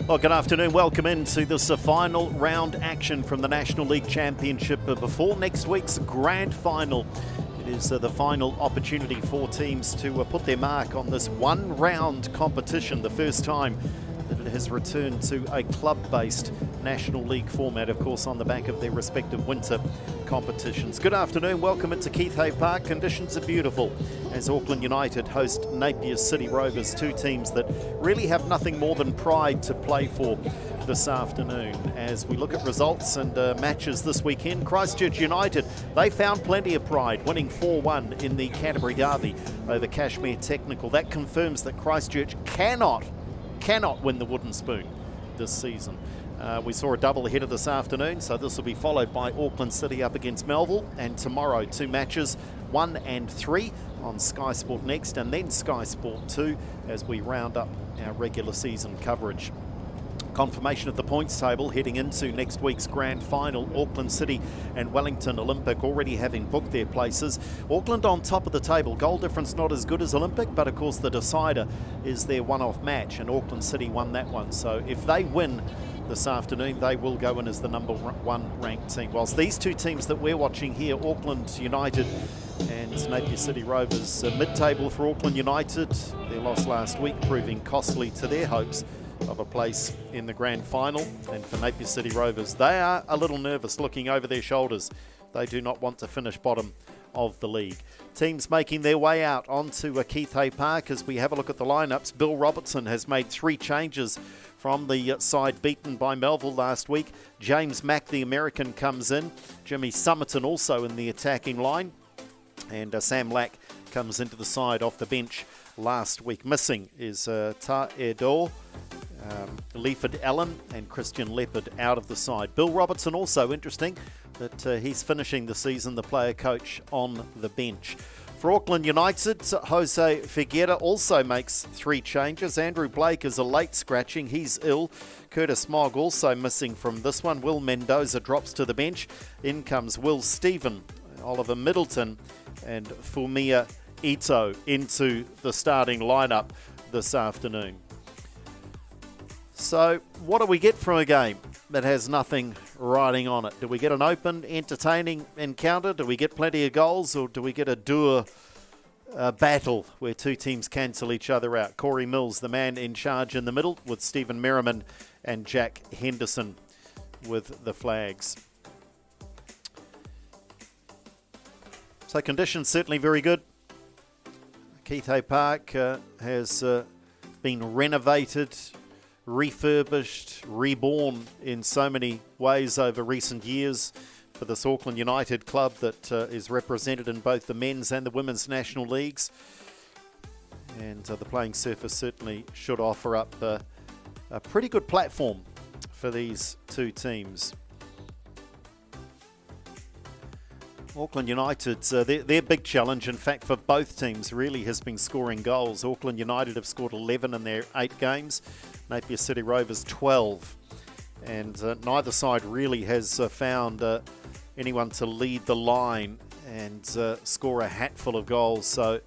Well, good afternoon. Welcome into this final round action from the National League Championship before next week's grand final. It is the final opportunity for teams to put their mark on this one-round competition, the first time that it has returned to a club-based National League format, of course, on the back of their respective winter competitions. Good afternoon. Welcome into Keith Hay Park. Conditions are beautiful as Auckland United host Napier City Rovers, two teams that really have nothing more than pride to play for this afternoon. As we look at results and matches this weekend, Christchurch United, they found plenty of pride, winning 4-1 in the Canterbury Derby over Cashmere Technical. That confirms that Christchurch cannot win the wooden spoon this season. We saw a double header this afternoon, so this will be followed by Auckland City up against Melville, and tomorrow 2 matches, 1 and 3 on Sky Sport Next, and then Sky Sport 2 as we round up our regular season coverage. Confirmation of the points table heading into next week's grand final. Auckland City and Wellington Olympic already having booked their places. Auckland on top of the table. Goal difference not as good as Olympic, but of course the decider is their one-off match, and Auckland City won that one. So if they win this afternoon, they will go in as the number 1 ranked team. Whilst these two teams that we're watching here, Auckland United and Napier City Rovers, mid-table for Auckland United, their loss last week proving costly to their hopes of a place in the grand final. And for Napier City Rovers, they are a little nervous looking over their shoulders. They do not want to finish bottom of the league. Teams making their way out onto Keith Hay Park as we have a look at the lineups. Bill Robertson has made 3 changes from the side beaten by Melville last week. James Mack, the American, comes in. Jimmy Summerton also in the attacking line. And Sam Lack comes into the side off the bench last week. Missing is Ta Edor, Leaford Allen and Christian Leopard out of the side. Bill Robertson also interesting that he's finishing the season, the player coach, on the bench. For Auckland United, Jose Figueira also makes 3 changes. Andrew Blake is a late scratching. He's ill. Curtis Mogg also missing from this one. Will Mendoza drops to the bench. In comes Will Stephen, Oliver Middleton and Fumiya Ito into the starting lineup this afternoon. So what do we get from a game that has nothing riding on it? Do we get an open, entertaining encounter? Do we get plenty of goals? Or do we get a dour battle where two teams cancel each other out? Corey Mills, the man in charge in the middle, with Stephen Merriman and Jack Henderson with the flags. So conditions certainly very good. Keith Hay Park has been renovated, refurbished, reborn in so many ways over recent years for this Auckland United club that is represented in both the men's and the women's national leagues. And the playing surface certainly should offer up a pretty good platform for these two teams. Auckland United, their big challenge, in fact, for both teams really has been scoring goals. Auckland United have scored 11 in their 8 games. Napier City Rovers 12. And neither side really has found anyone to lead the line and score a hatful of goals. So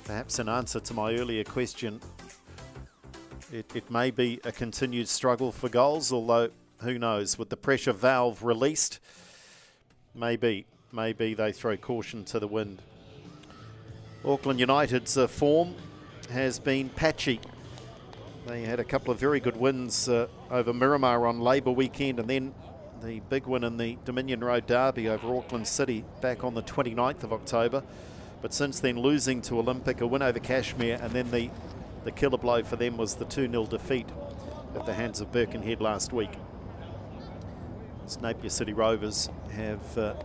perhaps in answer to my earlier question, it may be a continued struggle for goals, although who knows, with the pressure valve released, maybe maybe they throw caution to the wind. Auckland United's form has been patchy. They had a couple of very good wins over Miramar on Labour weekend, and then the big win in the Dominion Road Derby over Auckland City back on the 29th of October. But since then, losing to Olympic, a win over Kashmir, and then the killer blow for them was the 2-0 defeat at the hands of Birkenhead last week. Napier City Rovers have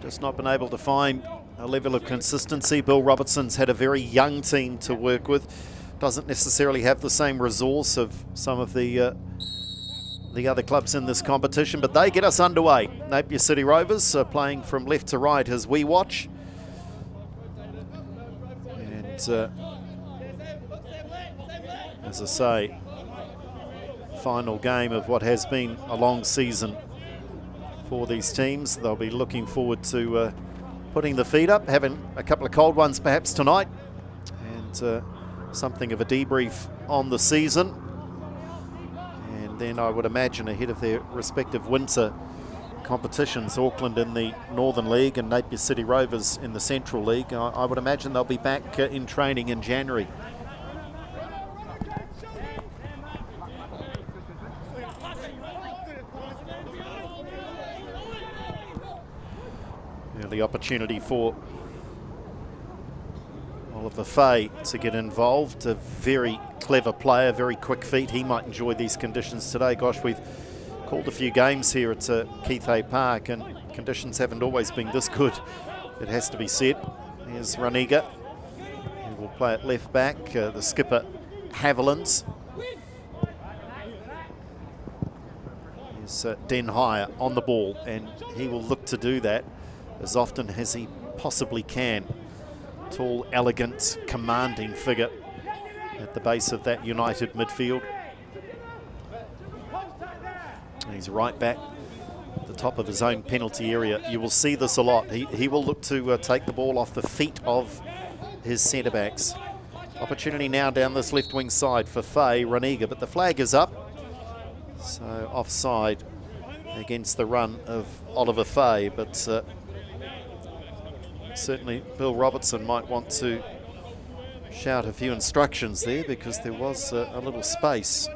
just not been able to find a level of consistency. Bill Robertson's had a very young team to work with. Doesn't necessarily have the same resource of some of the other clubs in this competition, but they get us underway. Napier City Rovers are playing from left to right as we watch. And as I say, final game of what has been a long season for these teams. They'll be looking forward to putting the feet up, having a couple of cold ones perhaps tonight, and something of a debrief on the season. And then I would imagine ahead of their respective winter competitions, Auckland in the Northern League and Napier City Rovers in the Central League, I would imagine they'll be back in training in January. The opportunity for Oliver Fay to get involved. A very clever player, very quick feet. He might enjoy these conditions today. Gosh, we've called a few games here at Keith Hay Park, and conditions haven't always been this good, it has to be said. Here's Raniga, who will play at left back. The skipper, Haviland. Here's Den Hire on the ball, and he will look to do that as often as he possibly can. Tall, elegant, commanding figure at the base of that United midfield. He's right back at the top of his own penalty area. You will see this a lot. He will look to take the ball off the feet of his centre-backs. Opportunity now down this left wing side for Fay, Raniga, but the flag is up. So offside against the run of Oliver Fay, but certainly Bill Robertson might want to shout a few instructions there, because there was a little space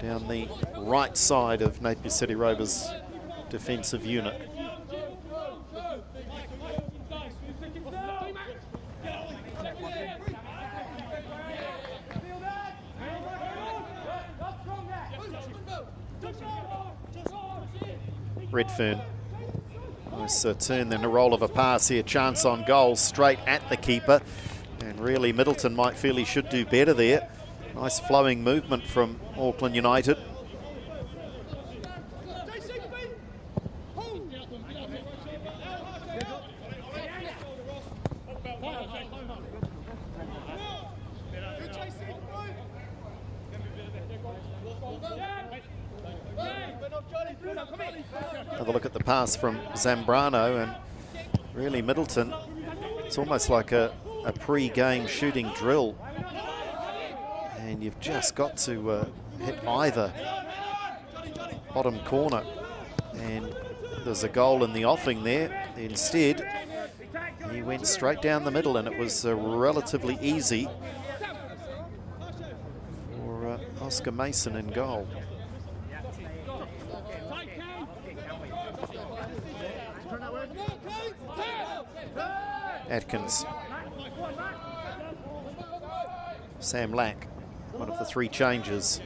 down the right side of Napier City Rovers' defensive unit. Redfern. Nice turn, then a roll of a pass here. Chance on goal straight at the keeper. And really Middleton might feel he should do better there. Nice flowing movement from Auckland United. Have a look at the pass from Zambrano, and really Middleton, it's almost like a pre-game shooting drill, and you've just got to hit either bottom corner, and there's a goal in the offing there. Instead, he went straight down the middle, and it was relatively easy for Oscar Mason in goal. Atkins. Sam Lack, one of the three changes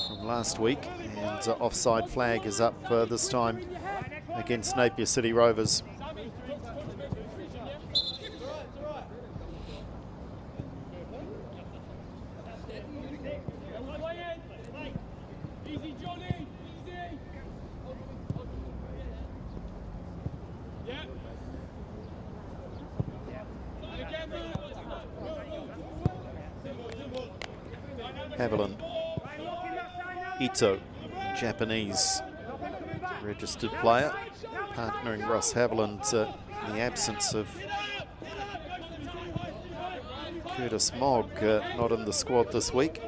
from last week, and offside flag is up this time against Napier City Rovers. Haviland. Ito, Japanese registered player, partnering Ross Haviland in the absence of Curtis Mogg, not in the squad this week.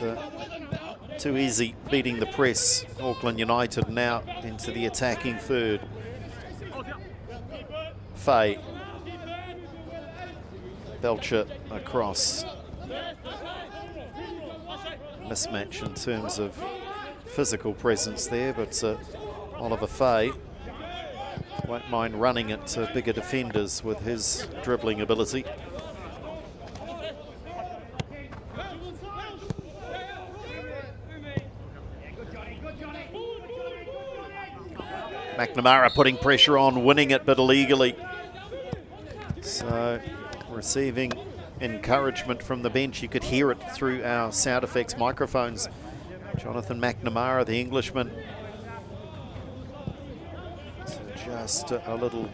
was too easy beating the press. Auckland United now into the attacking third. Fay. Belcher across. Mismatch in terms of physical presence there, but Oliver Fay won't mind running at bigger defenders with his dribbling ability. McNamara putting pressure on, winning it but illegally. So receiving encouragement from the bench. You could hear it through our sound effects microphones. Jonathan McNamara, the Englishman, just a little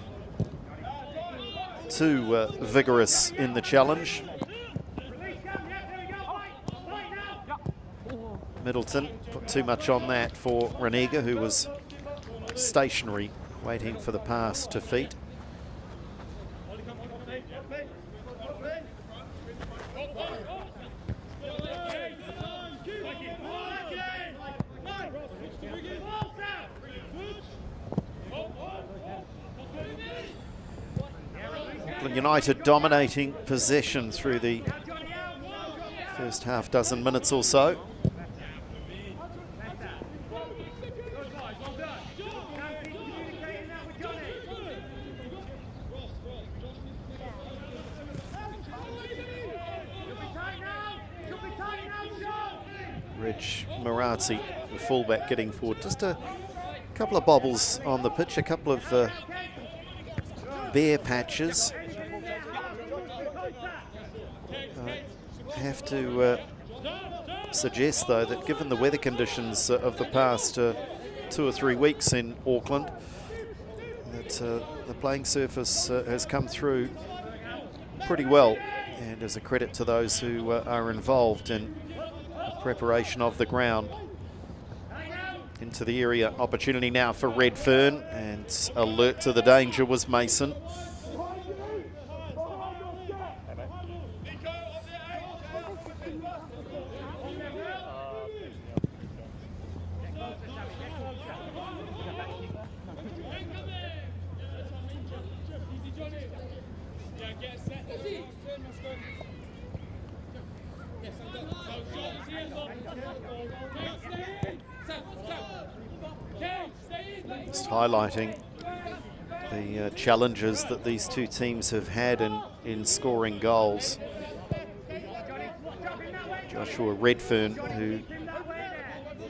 too vigorous in the challenge. Middleton put too much on that for Ranega, who was stationary, waiting for the pass to feet. Auckland United dominating possession through the first half dozen minutes or so. Marati, the fullback, getting forward. Just a couple of bobbles on the pitch, a couple of bare patches. I have to suggest, though, that given the weather conditions of the past 2 or 3 weeks in Auckland, that the playing surface has come through pretty well, and as a credit to those who are involved in preparation of the ground. Into the area, opportunity now for Redfern, and alert to the danger was Mason. Just highlighting the challenges that these two teams have had in scoring goals. Joshua Redfern, who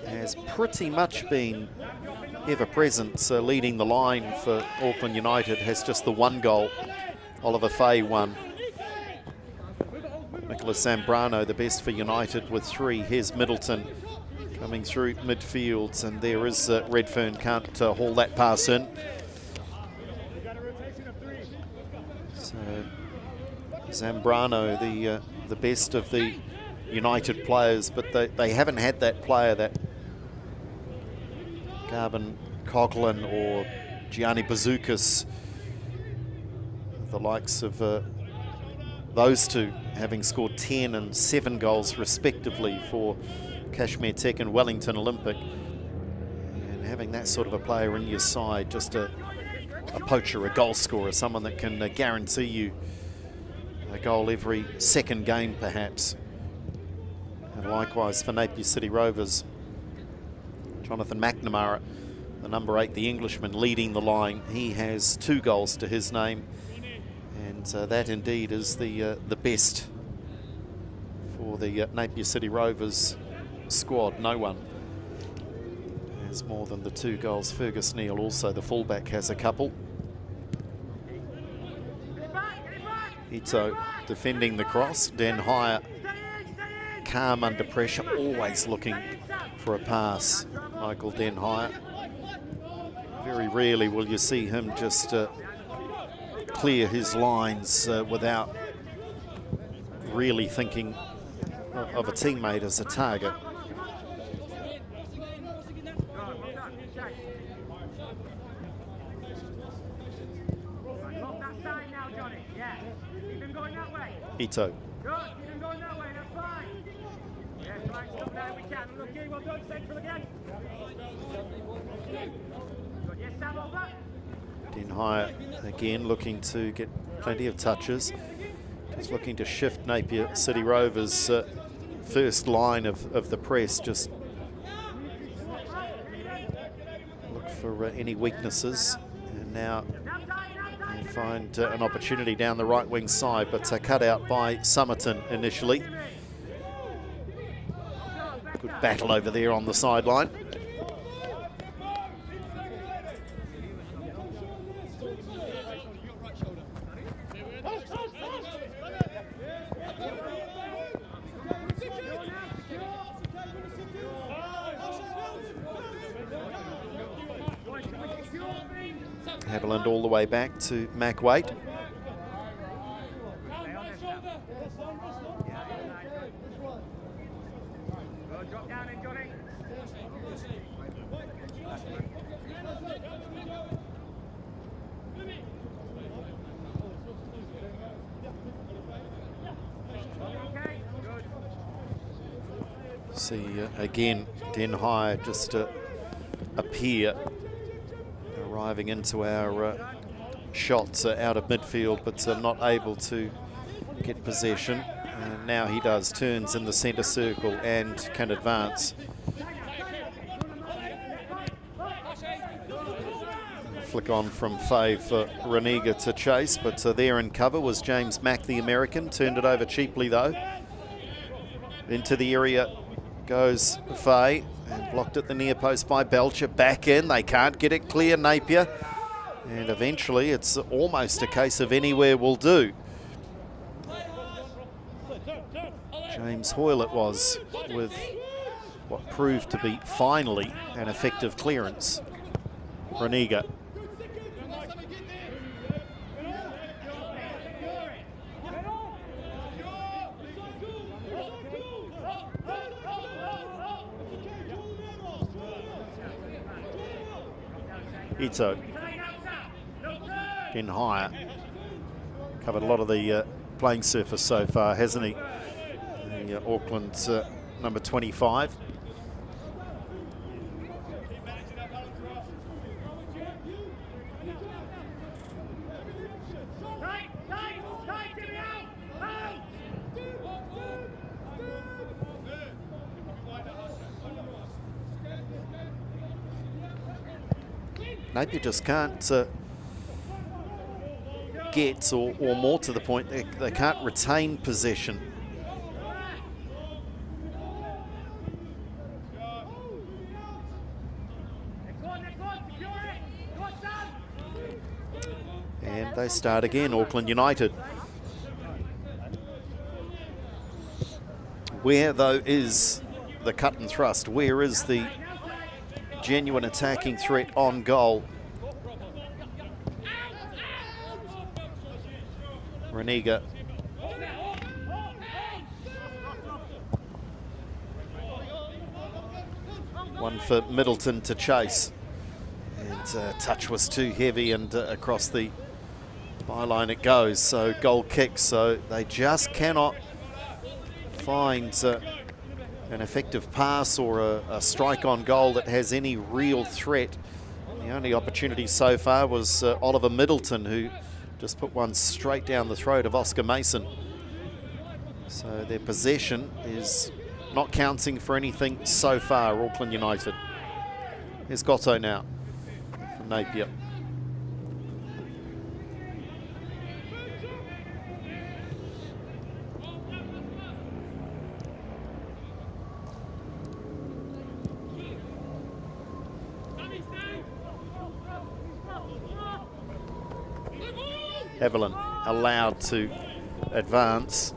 has pretty much been ever present, leading the line for Auckland United, has just the 1 goal. Oliver Fay 1. Nicholas Zambrano, the best for United, with 3. Here's Middleton coming through midfield, and there is Redfern, can't haul that pass in. So Zambrano, the best of the United players, but they haven't had that player, that Garvin Coughlin or Gianni Bazoukas, the likes of those two having scored 10 and 7 goals respectively for Kashmir Tech and Wellington Olympic. And having that sort of a player in your side, just a poacher, a goal scorer, someone that can guarantee you a goal every second game perhaps. And likewise for Napier City Rovers, Jonathan McNamara, the number 8, the Englishman, leading the line. He has 2 goals to his name, and that indeed is the best for the Napier City Rovers squad. No one has more than the 2 goals. Fergus Neal, also the fullback, has a couple. Ito defending the cross. Den Hire calm under pressure, always looking for a pass. Michael Den Hire. Very rarely will you see him just clear his lines without really thinking of a teammate as a target. Ito. Den High again looking to get plenty of touches. Just looking to shift Napier City Rovers' first line of the press. Just look for any weaknesses. And now they find an opportunity down the right wing side, but cut out by Somerton initially. Good battle over there on the sideline. Haviland all the way back to Mac Waite. See again, Den High just appear arriving into our shots out of midfield, but not able to get possession. And now he does, turns in the centre circle and can advance. Flick on from Faye for Raniga to chase, but there in cover was James Mack, the American. Turned it over cheaply though. Into the area goes Faye, and blocked at the near post by Belcher. Back in, they can't get it clear, Napier. And eventually it's almost a case of anywhere will do. James Hoyle it was, with what proved to be finally an effective clearance. Raniga. Ito. Den High. Covered a lot of the playing surface so far, hasn't he? The Auckland number 25. Napier just can't get, or more to the point, they can't retain possession. And they start again, Auckland United. Where, though, is the cut and thrust? Where is the genuine attacking threat on goal? Raniga. One for Middleton to chase. And touch was too heavy, and across the byline it goes. So goal kick. So they just cannot find an effective pass or a strike on goal that has any real threat. The only opportunity so far was Oliver Middleton, who just put one straight down the throat of Oscar Mason. So their possession is not counting for anything so far, Auckland United. Here's Gotto now from Napier. Evelyn allowed to advance.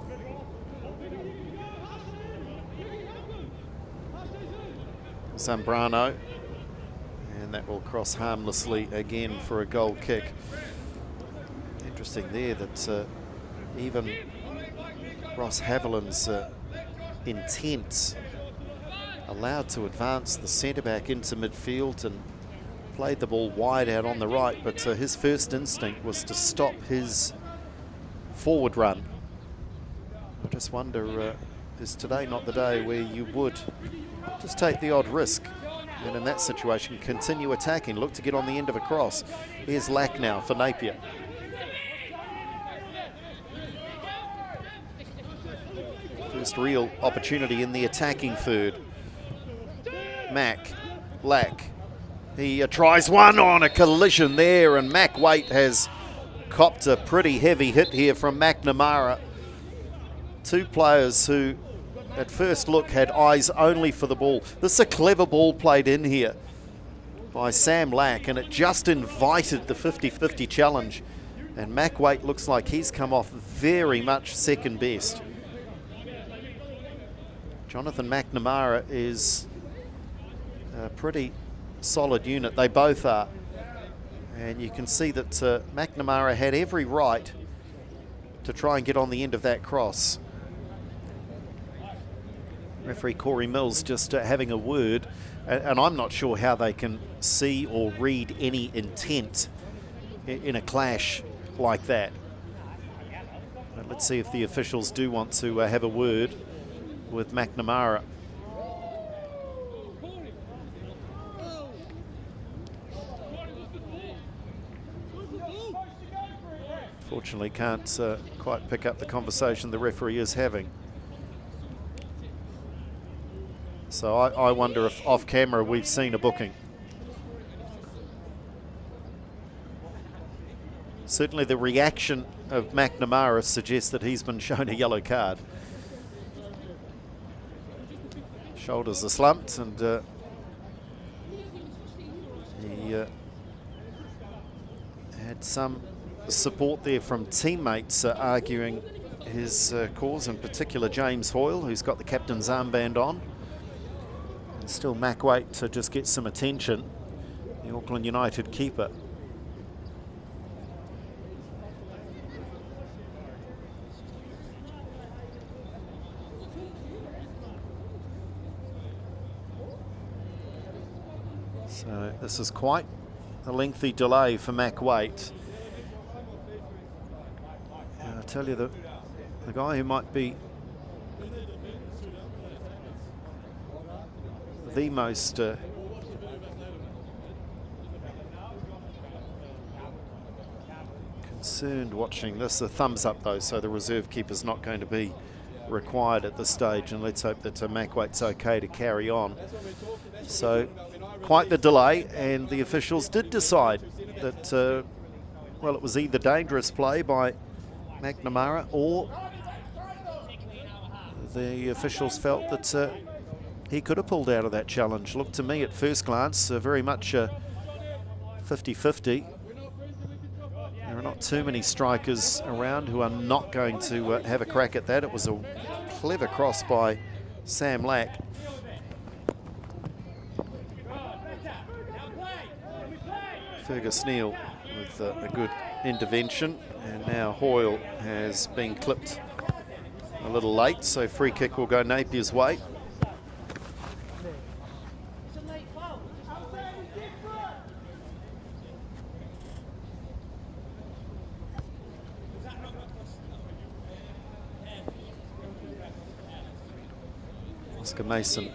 Zambrano, and that will cross harmlessly again for a goal kick. Interesting there that even Ross Haviland's intent allowed to advance the centre-back into midfield and played the ball wide out on the right, but his first instinct was to stop his forward run. I just wonder is today not the day where you would just take the odd risk, and in that situation continue attacking, look to get on the end of a cross. Here's Lack now for Napier. First real opportunity in the attacking third. Lack. He tries one on a collision there, and Mac Waite has copped a pretty heavy hit here from McNamara. Two players who at first look had eyes only for the ball. This is a clever ball played in here by Sam Lack, and it just invited the 50-50 challenge, and Mac Waite looks like he's come off very much second best. Jonathan McNamara is a pretty solid unit. They both are. And you can see that McNamara had every right to try and get on the end of that cross. Referee Corey Mills just having a word. And I'm not sure how they can see or read any intent in a clash like that. But let's see if the officials do want to have a word with McNamara. Fortunately can't quite pick up the conversation the referee is having. So I wonder if off camera we've seen a booking. Certainly the reaction of McNamara suggests that he's been shown a yellow card. Shoulders are slumped, and he had some support there from teammates arguing his cause, in particular James Hoyle, who's got the captain's armband on. And still Mac Waite to just get some attention, the Auckland United keeper. So this is quite a lengthy delay for Mac Waite. And I tell you, the guy who might be the most concerned watching this, a thumbs up though, so the reserve keeper's not going to be required at this stage, and let's hope that Mac Waite's okay to carry on. So quite the delay, and the officials did decide that well, it was either dangerous play by McNamara, or the officials felt that he could have pulled out of that challenge. Looked to me at first glance very much 50-50. There are not too many strikers around who are not going to have a crack at that. It was a clever cross by Sam Lack. Fergus Neal with a good intervention, and now Hoyle has been clipped a little late, so free kick will go Napier's way. Oscar Mason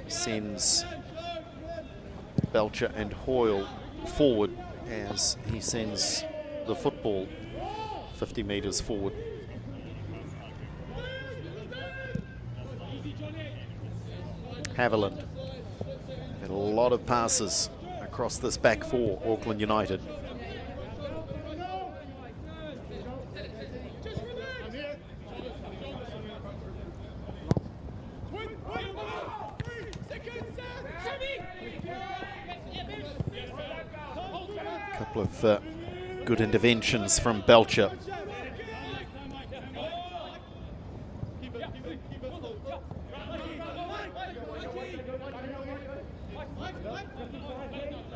sends Belcher and Hoyle forward as he sends the football 50 metres forward. Haviland had a lot of passes across this back four, Auckland United. Couple of good interventions from Belcher.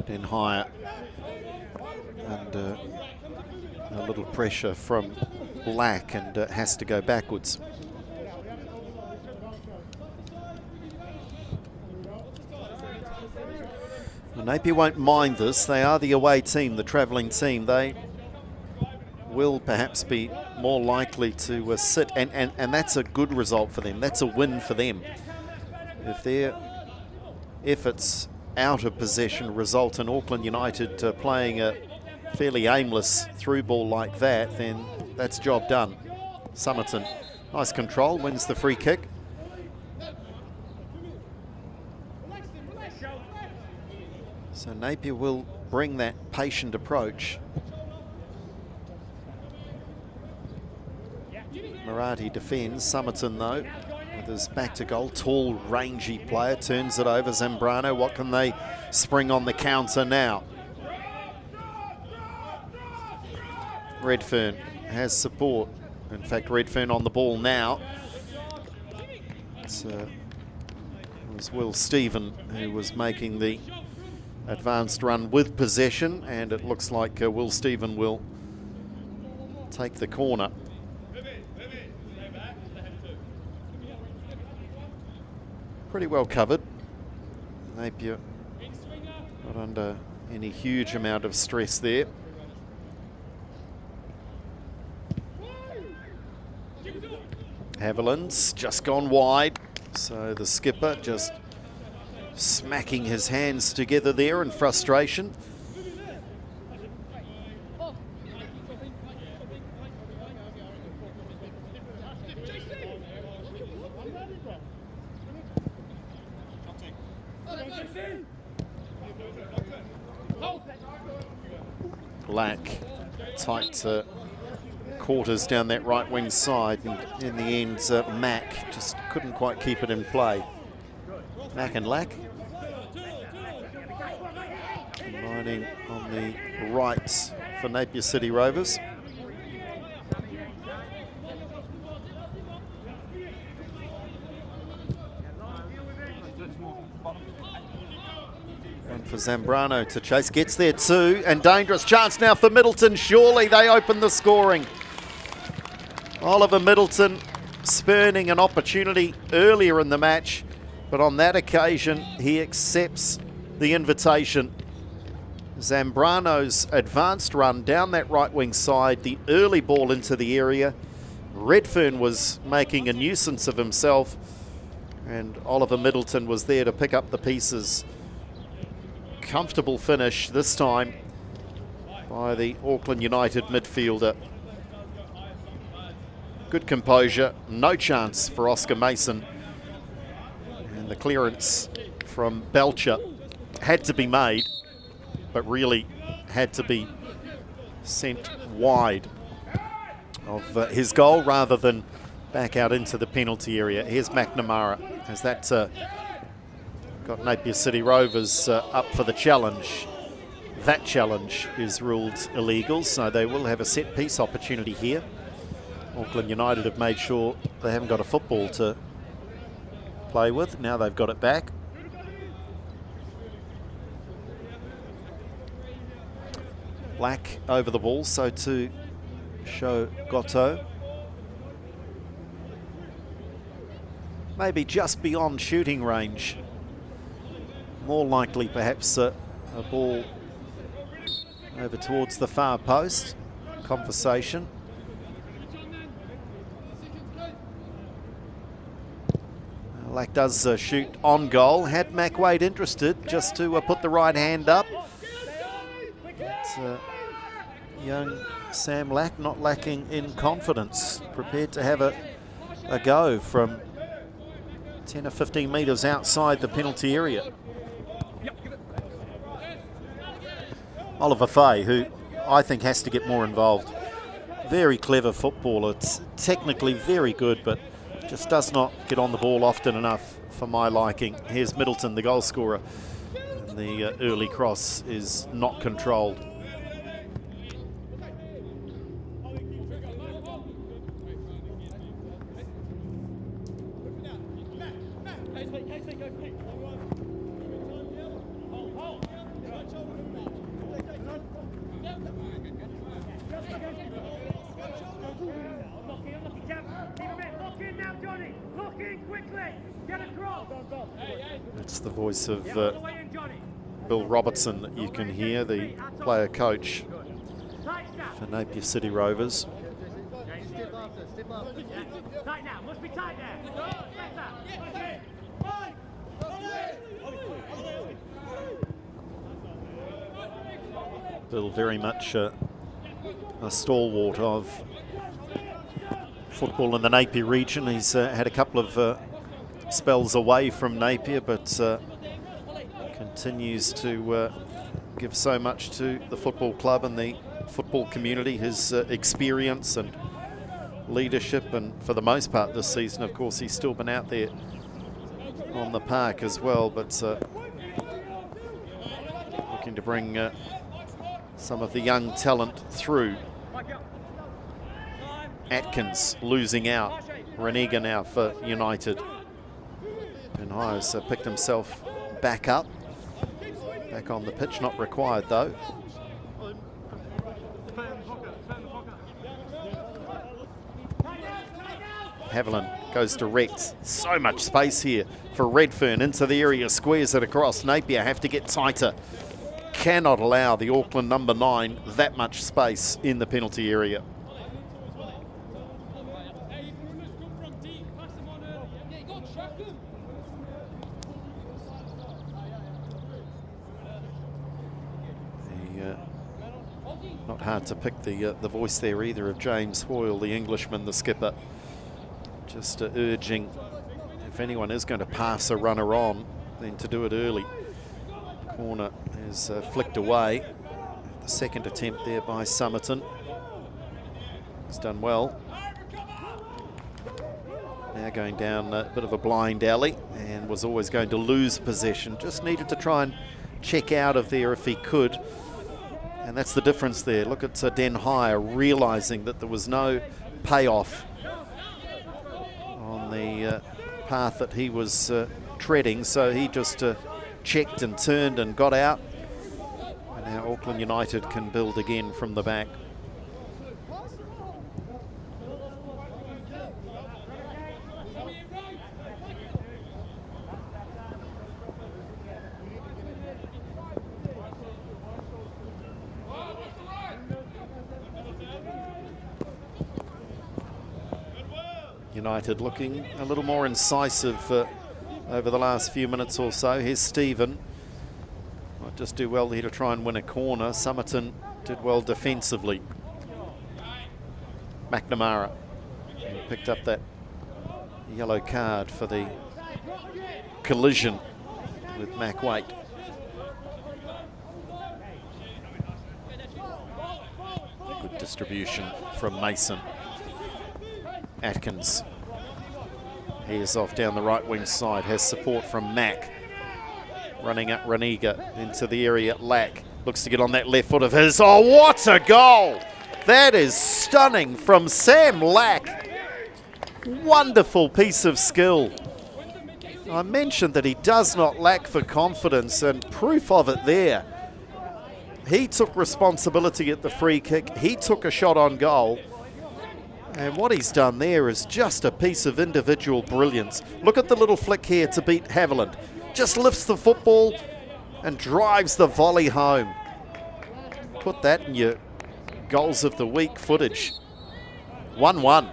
Then higher, and a little pressure from Lack, and has to go backwards. Well, Napier won't mind this. They are the away team, the travelling team. They will perhaps be more likely to sit, and that's a good result for them. That's a win for them. If their efforts out of possession result in Auckland United playing a fairly aimless through ball like that, then that's job done. Somerton, nice control, wins the free kick. So Napier will bring that patient approach. Marathi defends. Somerton, though, with his back to goal, tall, rangy player, turns it over. Zambrano, what can they spring on the counter now? Redfern has support. In fact, Redfern on the ball now. It was Will Stephen who was making the advanced run with possession, and it looks like Will Stephen will take the corner. Pretty well covered. Napier not under any huge amount of stress there. Haviland's just gone wide, so the skipper just smacking his hands together there in frustration. Black, tight quarters down that right wing side, and in the end Mack just couldn't quite keep it in play. Mack and Lack combining on the right for Napier City Rovers. And for Zambrano to chase, gets there too, and dangerous chance now for Middleton. Surely they open the scoring. Oliver Middleton spurning an opportunity earlier in the match, but on that occasion he accepts the invitation. Zambrano's advanced run down that right wing side, the early ball into the area. Redfern was making a nuisance of himself, and Oliver Middleton was there to pick up the pieces. Comfortable finish this time by the Auckland United midfielder. Good composure, no chance for Oscar Mason. And the clearance from Belcher had to be made, but really had to be sent wide of his goal rather than back out into the penalty area. Here's McNamara. Has that got Napier City Rovers up for the challenge. That challenge is ruled illegal, so they will have a set piece opportunity here. Auckland United have made sure they haven't got a football to play with. Now they've got it back. Black over the ball, so to show Goto. Maybe just beyond shooting range. More likely perhaps a ball over towards the far post. Conversation. Lack does shoot on goal. Had Mac Wade interested just to put the right hand up. But, young Sam Lack not lacking in confidence. Prepared to have a go from 10 or 15 metres outside the penalty area. Oliver Fay, who I think has to get more involved. Very clever footballer. It's technically very good, but just does not get on the ball often enough for my liking. Here's Middleton, the goal scorer. And the early cross is not controlled. It's the voice of Bill Robertson that you can hear, the player coach for Napier City Rovers. Tight now, must be tight there. Bill very much a stalwart of football in the Napier region. He's had a couple of spells away from Napier, but continues to give so much to the football club and the football community. His experience and leadership, and for the most part this season, of course, he's still been out there on the park as well, but looking to bring some of the young talent through. Atkins losing out. Reniga now for United. And Hires picked himself back up. Back on the pitch, not required though. Haviland goes direct. So much space here for Redfern into the area, squares it across. Napier have to get tighter. Cannot allow the Auckland number 9 that much space in the penalty area. Not hard to pick the voice there either of James Hoyle, the Englishman, the skipper. Just urging, if anyone is going to pass a runner on, then to do it early. Corner is flicked away. The second attempt there by Somerton. He's done well. Now going down a bit of a blind alley, and was always going to lose possession. Just needed to try and check out of there if he could. And that's the difference there. Look at Den Hire realising that there was no payoff on the path that he was treading, so he just checked and turned and got out. And now Auckland United can build again from the back. United looking a little more incisive over the last few minutes or so. Here's Stephen. Might just do well here to try and win a corner. Somerton did well defensively. McNamara picked up that yellow card for the collision with Mac Waite. Good distribution from Mason. Atkins. He is off down the right wing side, has support from Mack. Running up Reniga into the area. Lack looks to get on that left foot of his. Oh, what a goal! That is stunning from Sam Lack. Wonderful piece of skill. I mentioned that he does not lack for confidence, and proof of it there. He took responsibility at the free kick. He took a shot on goal. And what he's done there is just a piece of individual brilliance. Look at the little flick here to beat Haviland. Just lifts the football and drives the volley home. Put that in your goals of the week footage. 1-1.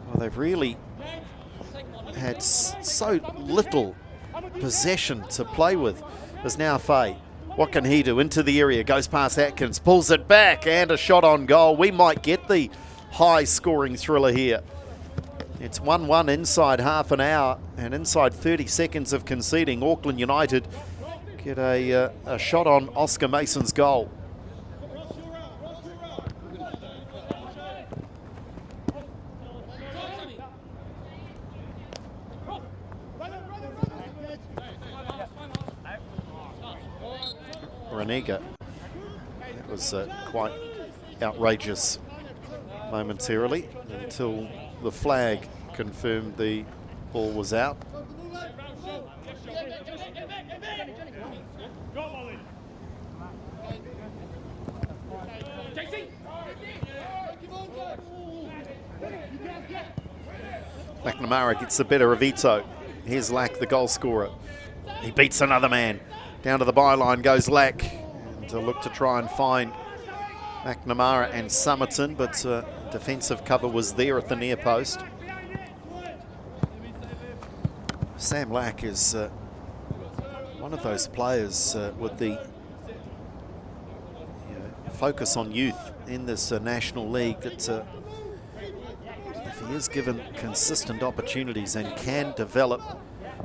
Well, they've really had so little possession to play with. There's now Faye. What can he do? Into the area, goes past Atkins, pulls it back, and a shot on goal. We might get the high scoring thriller here. It's 1-1 inside half an hour, and inside 30 seconds of conceding, Auckland United get a shot on Oscar Mason's goal. Reniga. It was quite outrageous momentarily until the flag confirmed the ball was out. McNamara gets the better of Ito. Here's Lack, the goal scorer. He beats another man. Down to the byline goes Lack. And look to try and find McNamara and Summerton, but defensive cover was there at the near post. Sam Lack is one of those players with the focus on youth in this National League that if he is given consistent opportunities and can develop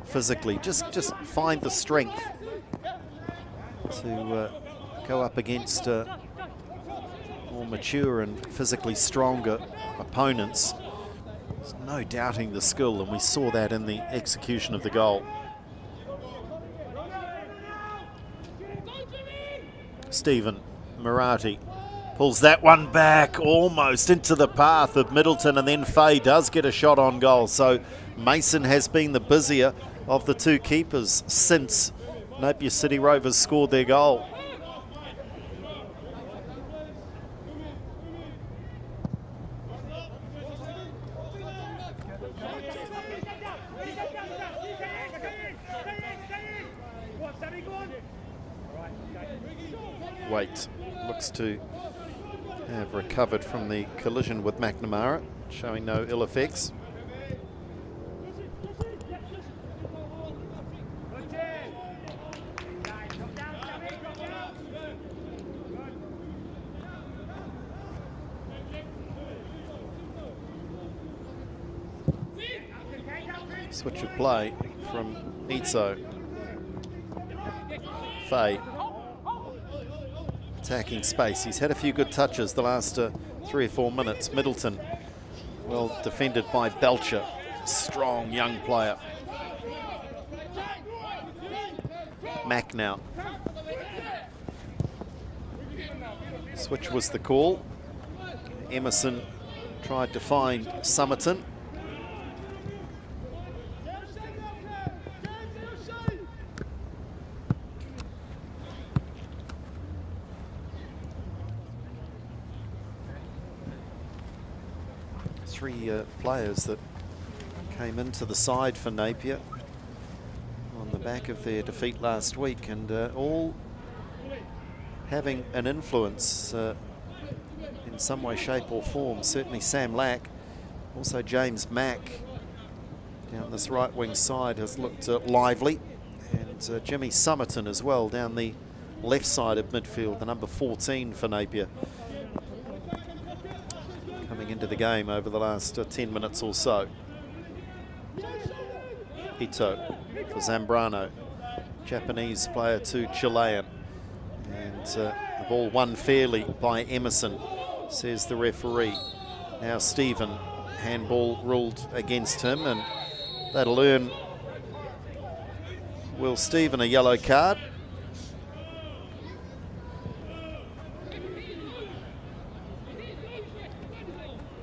physically, just find the strength to go up against more mature and physically stronger opponents. There's no doubting the skill, and we saw that in the execution of the goal. Stephen Murati pulls that one back almost into the path of Middleton, and then Fay does get a shot on goal. So Mason has been the busier of the two keepers since Napier City Rovers scored their goal. Waite looks to have recovered from the collision with McNamara, showing no ill effects. Switch of play from Itzo. Fay attacking space. He's had a few good touches the last 3 or 4 minutes. Middleton, well defended by Belcher. Strong young player. Mack now. Switch was the call. Emerson tried to find Summerton. Three players that came into the side for Napier on the back of their defeat last week, and all having an influence in some way, shape or form. Certainly Sam Lack, also James Mack down this right wing side has looked lively, and Jimmy Summerton as well down the left side of midfield, the number 14 for Napier, coming into the game over the last 10 minutes or so. Ito for Zambrano, Japanese player to Chilean, and the ball won fairly by Emerson, says the referee. Now Stephen, handball ruled against him, and that'll earn Will Stephen a yellow card.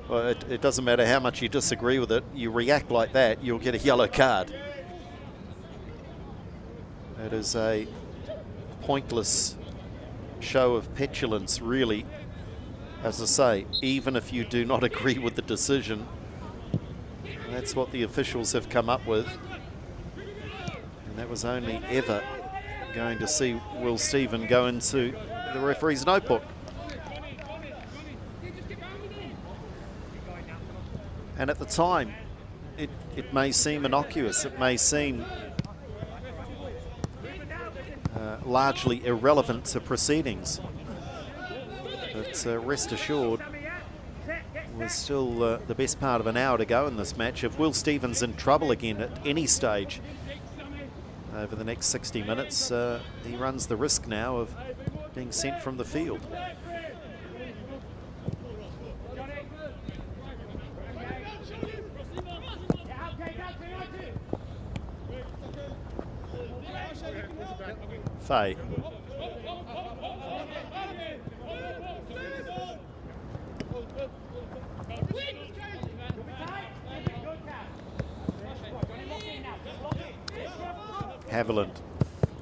Well, it doesn't matter how much you disagree with it, you react like that, you'll get a yellow card. It is a pointless show of petulance, really. As I say, even if you do not agree with the decision, that's what the officials have come up with. And that was only ever going to see Will Stephen go into the referee's notebook. And at the time, it may seem innocuous, it may seem largely irrelevant to proceedings. But rest assured, there's still the best part of an hour to go in this match. If Will Stephen's in trouble again at any stage over the next 60 minutes, he runs the risk now of being sent from the field. Fay. Haviland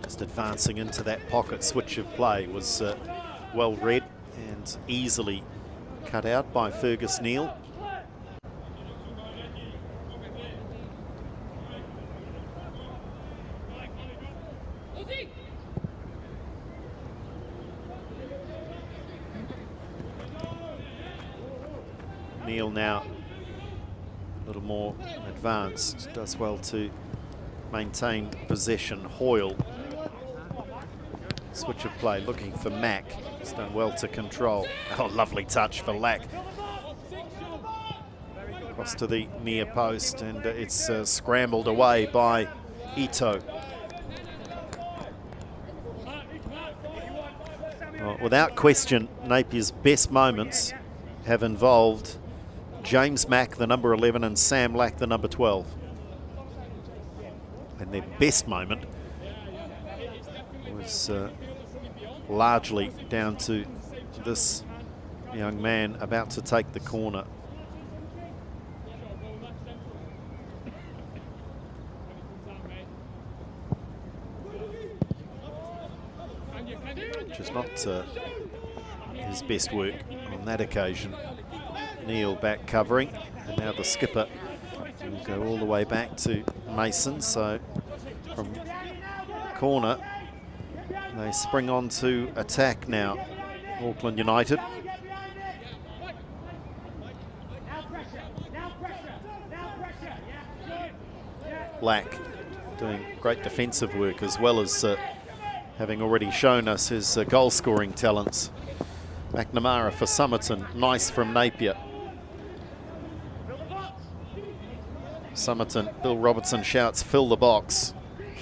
just advancing into that pocket. Switch of play was well read and easily cut out by Fergus Neal. Neil now a little more advanced, does well to maintain possession. Hoyle, switch of play, looking for Mack. He's done well to control. Oh, lovely touch for Lack. Across to the near post, and it's scrambled away by Ito. Well, without question, Napier's best moments have involved James Mack, the number 11, and Sam Lack, the number 12. And their best moment was largely down to this young man about to take the corner. Which is not his best work on that occasion. Neil back covering, and now the skipper will go all the way back to Mason. So from corner, they spring on to attack now, Auckland United. Lack doing great defensive work, as well as having already shown us his goal-scoring talents. McNamara for Somerton, nice from Napier. Somerton, Bill Robertson shouts, fill the box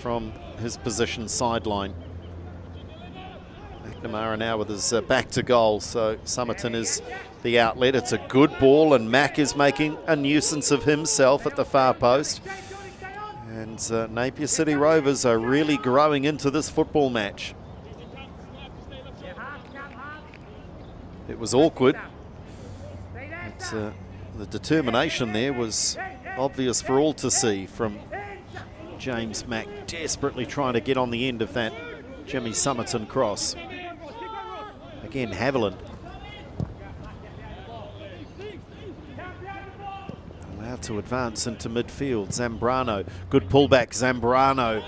from his position sideline. McNamara now with his back to goal, so Somerton is the outlet. It's a good ball, and Mack is making a nuisance of himself at the far post. And Napier City Rovers are really growing into this football match. It was awkward, but the determination there was obvious for all to see from James Mack, desperately trying to get on the end of that Jimmy Somerton cross. Again, Haviland allowed to advance into midfield. Zambrano, good pullback, Zambrano.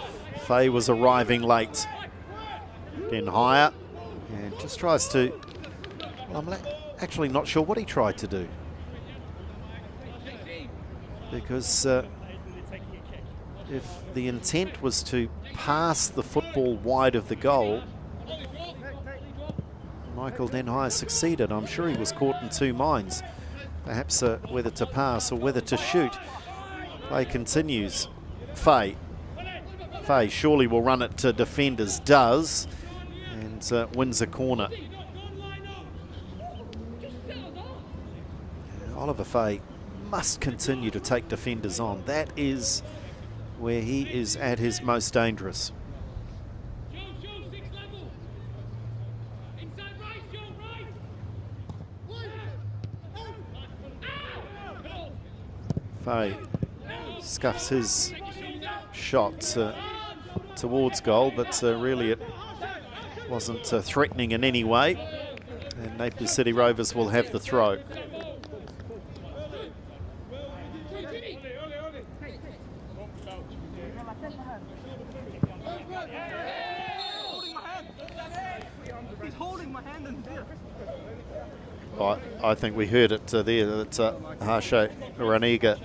Fay was arriving late. Then higher, and just tries to, well, I'm actually not sure what he tried to do. Because if the intent was to pass the football wide of the goal, Michael Denhire succeeded. I'm sure he was caught in two minds, perhaps whether to pass or whether to shoot. Play continues. Fay surely will run it to defenders, does, and wins a corner. Oliver Fay must continue to take defenders on. That is where he is at his most dangerous. Fay scuffs his shot towards goal, but really it wasn't threatening in any way. And Napier City Rovers will have the throw. I think we heard it there, that Harsha Raniga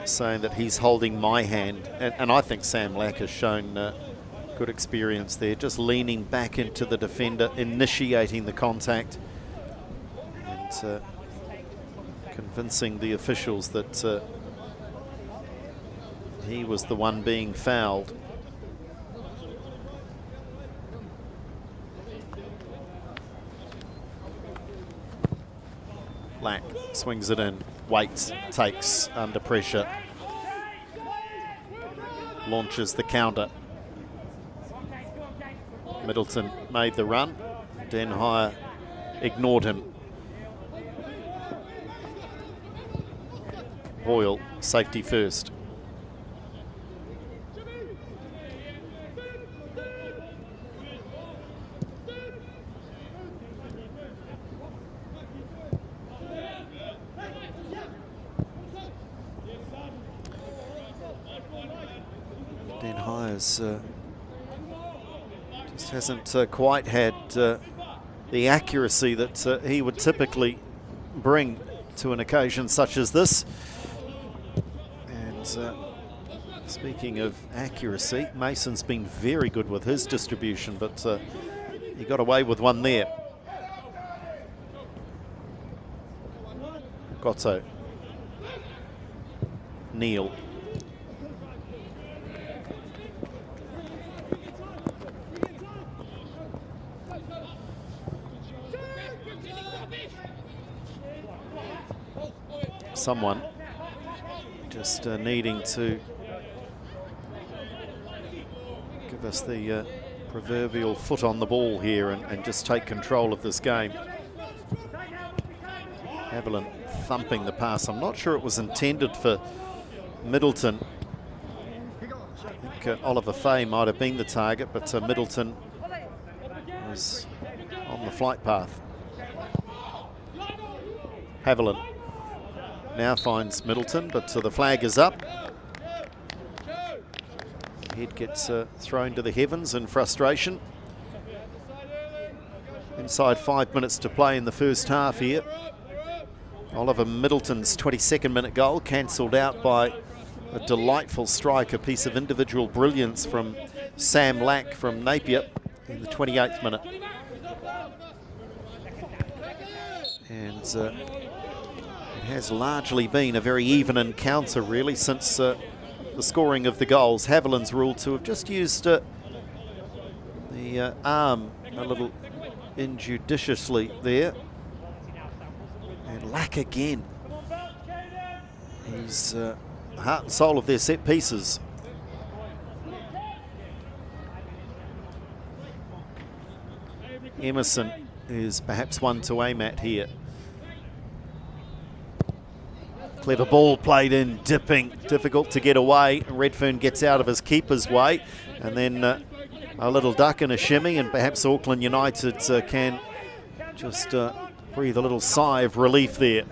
saying that he's holding my hand, and I think Sam Lack has shown good experience there, just leaning back into the defender, initiating the contact, and convincing the officials that he was the one being fouled. Lack swings it in, waits, takes under pressure, launches the counter. Middleton made the run, Denhire ignored him. Hoyle, safety first. Denhire's just hasn't quite had the accuracy that he would typically bring to an occasion such as this. And speaking of accuracy, Mason's been very good with his distribution, but he got away with one there. Gotto. Neil. Someone just needing to give us the proverbial foot on the ball here and just take control of this game. Haviland thumping the pass. I'm not sure it was intended for Middleton. I think Oliver Fay might have been the target, but Middleton was on the flight path. Haviland now finds Middleton, but the flag is up. Head gets thrown to the heavens in frustration. Inside 5 minutes to play in the first half here. Oliver Middleton's 22nd minute goal cancelled out by a delightful strike, a piece of individual brilliance from Sam Lack from Napier in the 28th minute. And it has largely been a very even encounter really since the scoring of the goals. Haviland's ruled to have just used the arm a little injudiciously there. And Lack again. He's heart and soul of their set pieces. Emerson is perhaps one to aim at here. Clever ball played in, dipping, difficult to get away. Redfern gets out of his keeper's way, and then a little duck and a shimmy, and perhaps Auckland United can just breathe a little sigh of relief there.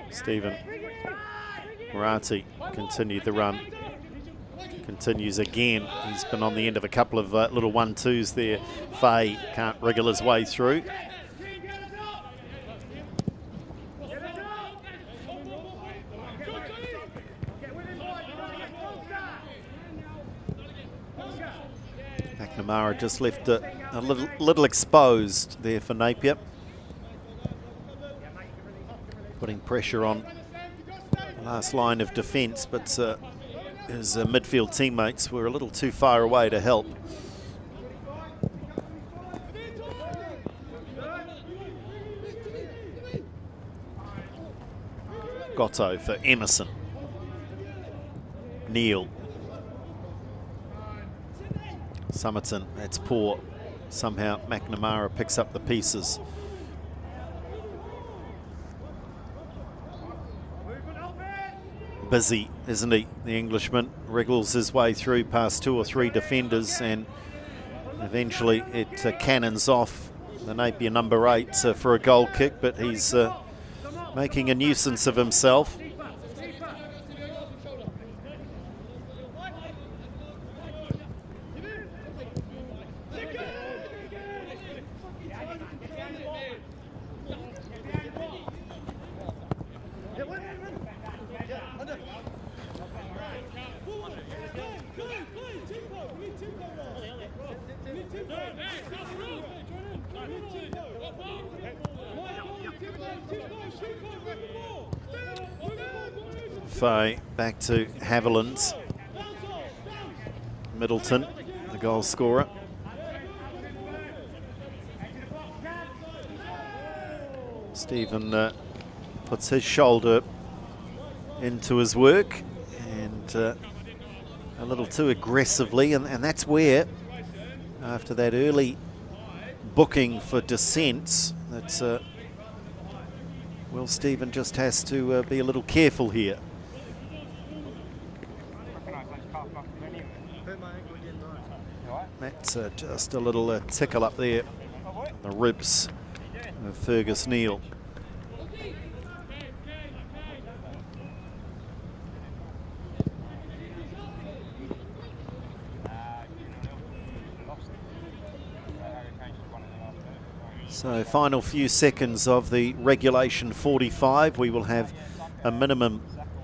Stephen Murati continued the run. Continues again. He's been on the end of a couple of little 1-2s there. Fay can't wriggle his way through. McNamara just left a little exposed there for Napier. Putting pressure on the last line of defence, but his midfield teammates were a little too far away to help. Gotto for Emerson. Neil. Somerton, that's poor. Somehow McNamara picks up the pieces. Busy, isn't he? The Englishman wriggles his way through past 2 or 3 defenders, and eventually it cannons off the Napier number 8 for a goal kick, but he's making a nuisance of himself. Fay back to Haviland. Middleton, the goal scorer. Stephen puts his shoulder into his work and a little too aggressively, and that's where, after that early booking for dissent, that Will Stephen just has to be a little careful here. That's just a little tickle up there on the ribs of Fergus Neal. So final few seconds of the regulation 45. We will have a minimum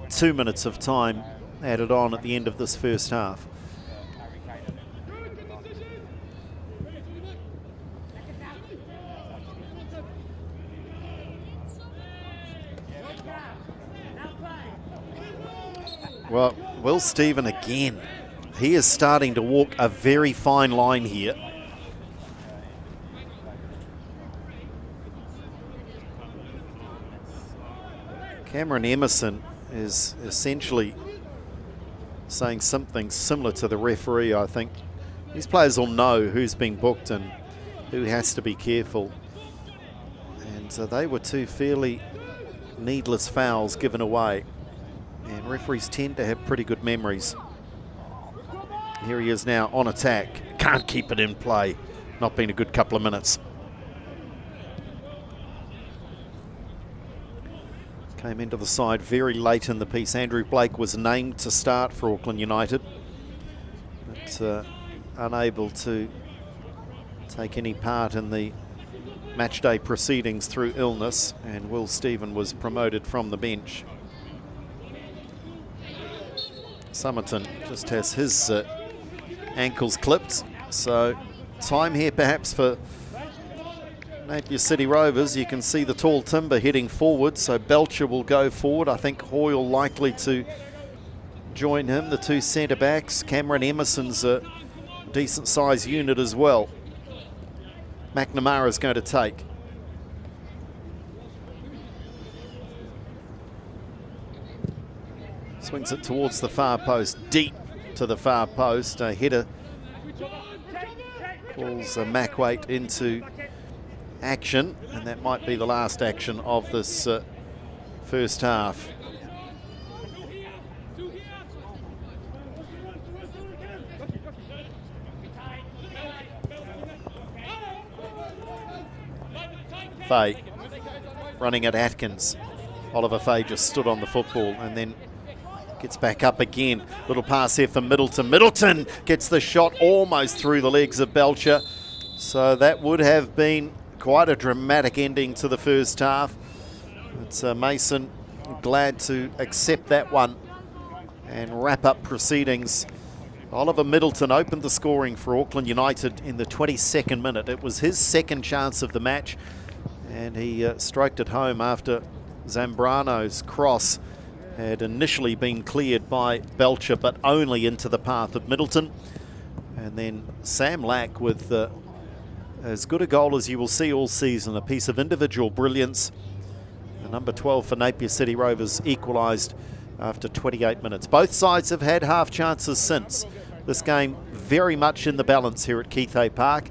2 minutes of time added on at the end of this first half. Well, Will Stephen again. He is starting to walk a very fine line here. Cameron Emerson is essentially saying something similar to the referee, I think. These players will know who's being booked and who has to be careful. And they were two fairly needless fouls given away. And referees tend to have pretty good memories. Here he is now on attack. Can't keep it in play. Not been a good couple of minutes. Came into the side very late in the piece. Andrew Blake was named to start for Auckland United, but unable to take any part in the matchday proceedings through illness, and Will Stephen was promoted from the bench. Summerton just has his ankles clipped, so time here perhaps for Napier City Rovers. You can see the tall timber heading forward, so Belcher will go forward. I think Hoyle likely to join him. The two centre backs. Cameron Emerson's a decent size unit as well. McNamara's going to take. Swings it towards the far post, deep to the far post. A header calls Macwaite into action, and that might be the last action of this first half. Fay running at Atkins. Oliver Fay just stood on the football and then gets back up again. Little pass here for Middleton. Middleton gets the shot almost through the legs of Belcher. So that would have been quite a dramatic ending to the first half. It's Mason glad to accept that one and wrap up proceedings. Oliver Middleton opened the scoring for Auckland United in the 22nd minute. It was his second chance of the match, and he stroked it home after Zambrano's cross had initially been cleared by Belcher, but only into the path of Middleton. And then Sam Lack with as good a goal as you will see all season, a piece of individual brilliance. The number 12 for Napier City Rovers equalised after 28 minutes. Both sides have had half chances since. This game very much in the balance here at Keith Hay Park.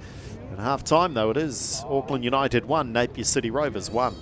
And half time though it is, Auckland United 1, Napier City Rovers 1.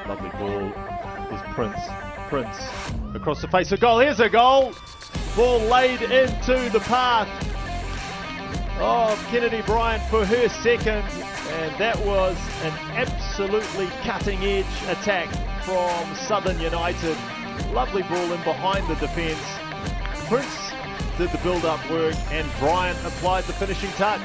Lovely ball is Prince across the face of goal. Here's a goal. Ball laid into the path of Kennedy Bryant for her second, and that was an absolutely cutting edge attack from Southern United. Lovely ball in behind the defence. Prince did the build-up work and Bryant applied the finishing touch.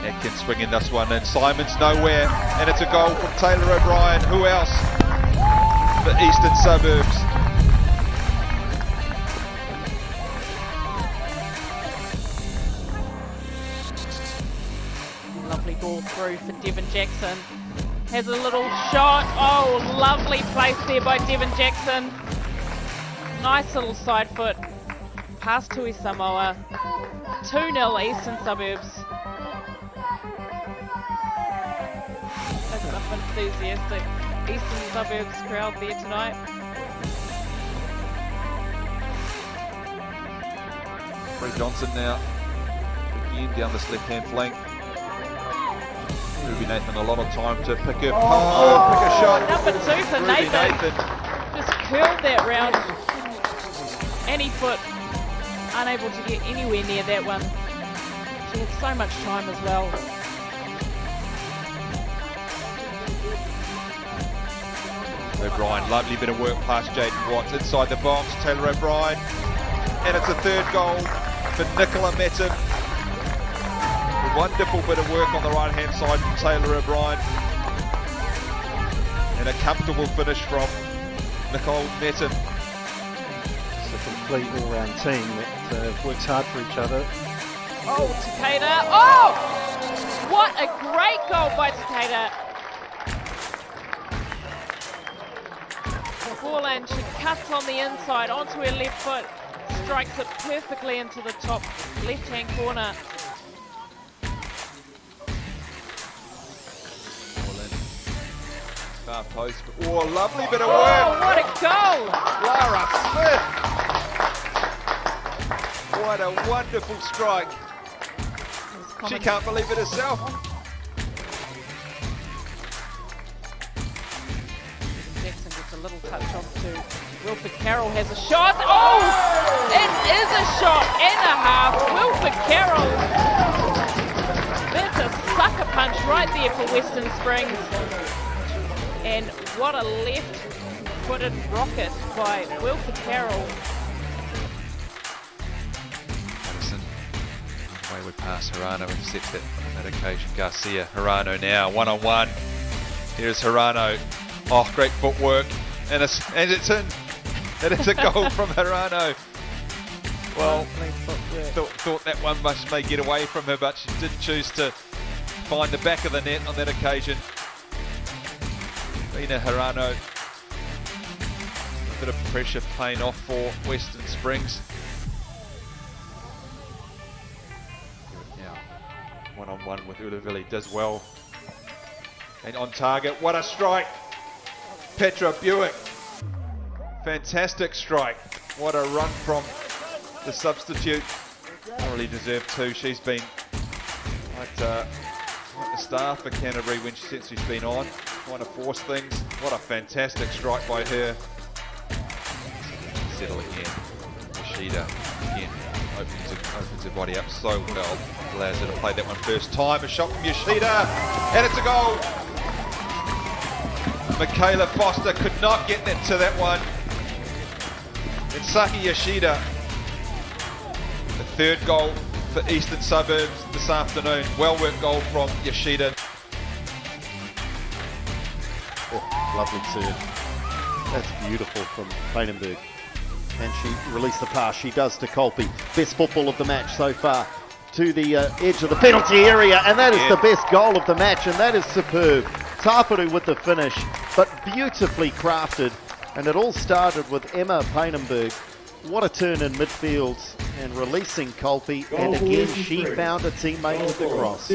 Atkins swinging this one in. Simon's nowhere, and it's a goal from Taylor O'Brien. Who else? The Eastern Suburbs. Lovely ball through for Devon Jackson. Has a little shot. Oh, lovely place there by Devon Jackson. Nice little side foot. Pass to Samoa. 2-0 Eastern Suburbs. That's enough enthusiastic Eastern Suburbs crowd there tonight. Bree Johnson now again down this left-hand flank. Ruby Nathan a lot of time to pick her pick a shot. Number 2 for Ruby Nathan. Just curled that round. Any foot unable to get anywhere near that one. She had so much time as well. O'Brien, lovely bit of work past Jaden Watts inside the box. Taylor O'Brien, and it's a third goal for Nicola Metten. A wonderful bit of work on the right hand side from Taylor O'Brien, and a comfortable finish from Nicole Metten. It's a complete all-round team that works hard for each other. Oh, Takeda. Oh! What a great goal by Takeda. Borland, she cuts on the inside onto her left foot, strikes it perfectly into the top left-hand corner. Far post. Oh, lovely bit of Oh, work. what a goal! Lara Smith. What a wonderful strike. She can't believe it herself. Jackson gets a little touch off to Wilfred Carroll, has a shot. Oh! It is a shot and a half. Wilfred Carroll. That's a sucker punch right there for Western Springs. And what a left-footed rocket by Wilfred Carroll. Madison, wayward pass. Hirano intercepts that on that occasion. Garcia, Hirano now, one-on-one. Here's Hirano. Oh, great footwork. And it's in. And it's a goal from Hirano. Well, thought that one may get away from her, but she did choose to find the back of the net on that occasion. Lina Hirano, a bit of pressure playing off for Western Springs. Now, one-on-one with Ulavili, does well. And on target, what a strike! Petra Buick, fantastic strike. What a run from the substitute. Thoroughly deserved too. She's been like the star for Canterbury since she's been on, trying to force things. What a fantastic strike by her. Settle again. Yoshida again opens her body up so well. Allows her to play that one first time. A shot from Yoshida, and it's a goal. Michaela Foster could not get to that one. And Saki Yoshida, the third goal for Eastern Suburbs this afternoon. Well worked goal from Yoshida. Oh, lovely serve. That's beautiful from Painenberg. And she released the pass. She does to Colby. Best football of the match so far. To the edge of the penalty area. And that is the best goal of the match. And that is superb. Taparu with the finish. But beautifully crafted. And it all started with Emma Painenberg. What a turn in midfield. And releasing Colby. And again, she found a teammate with the cross.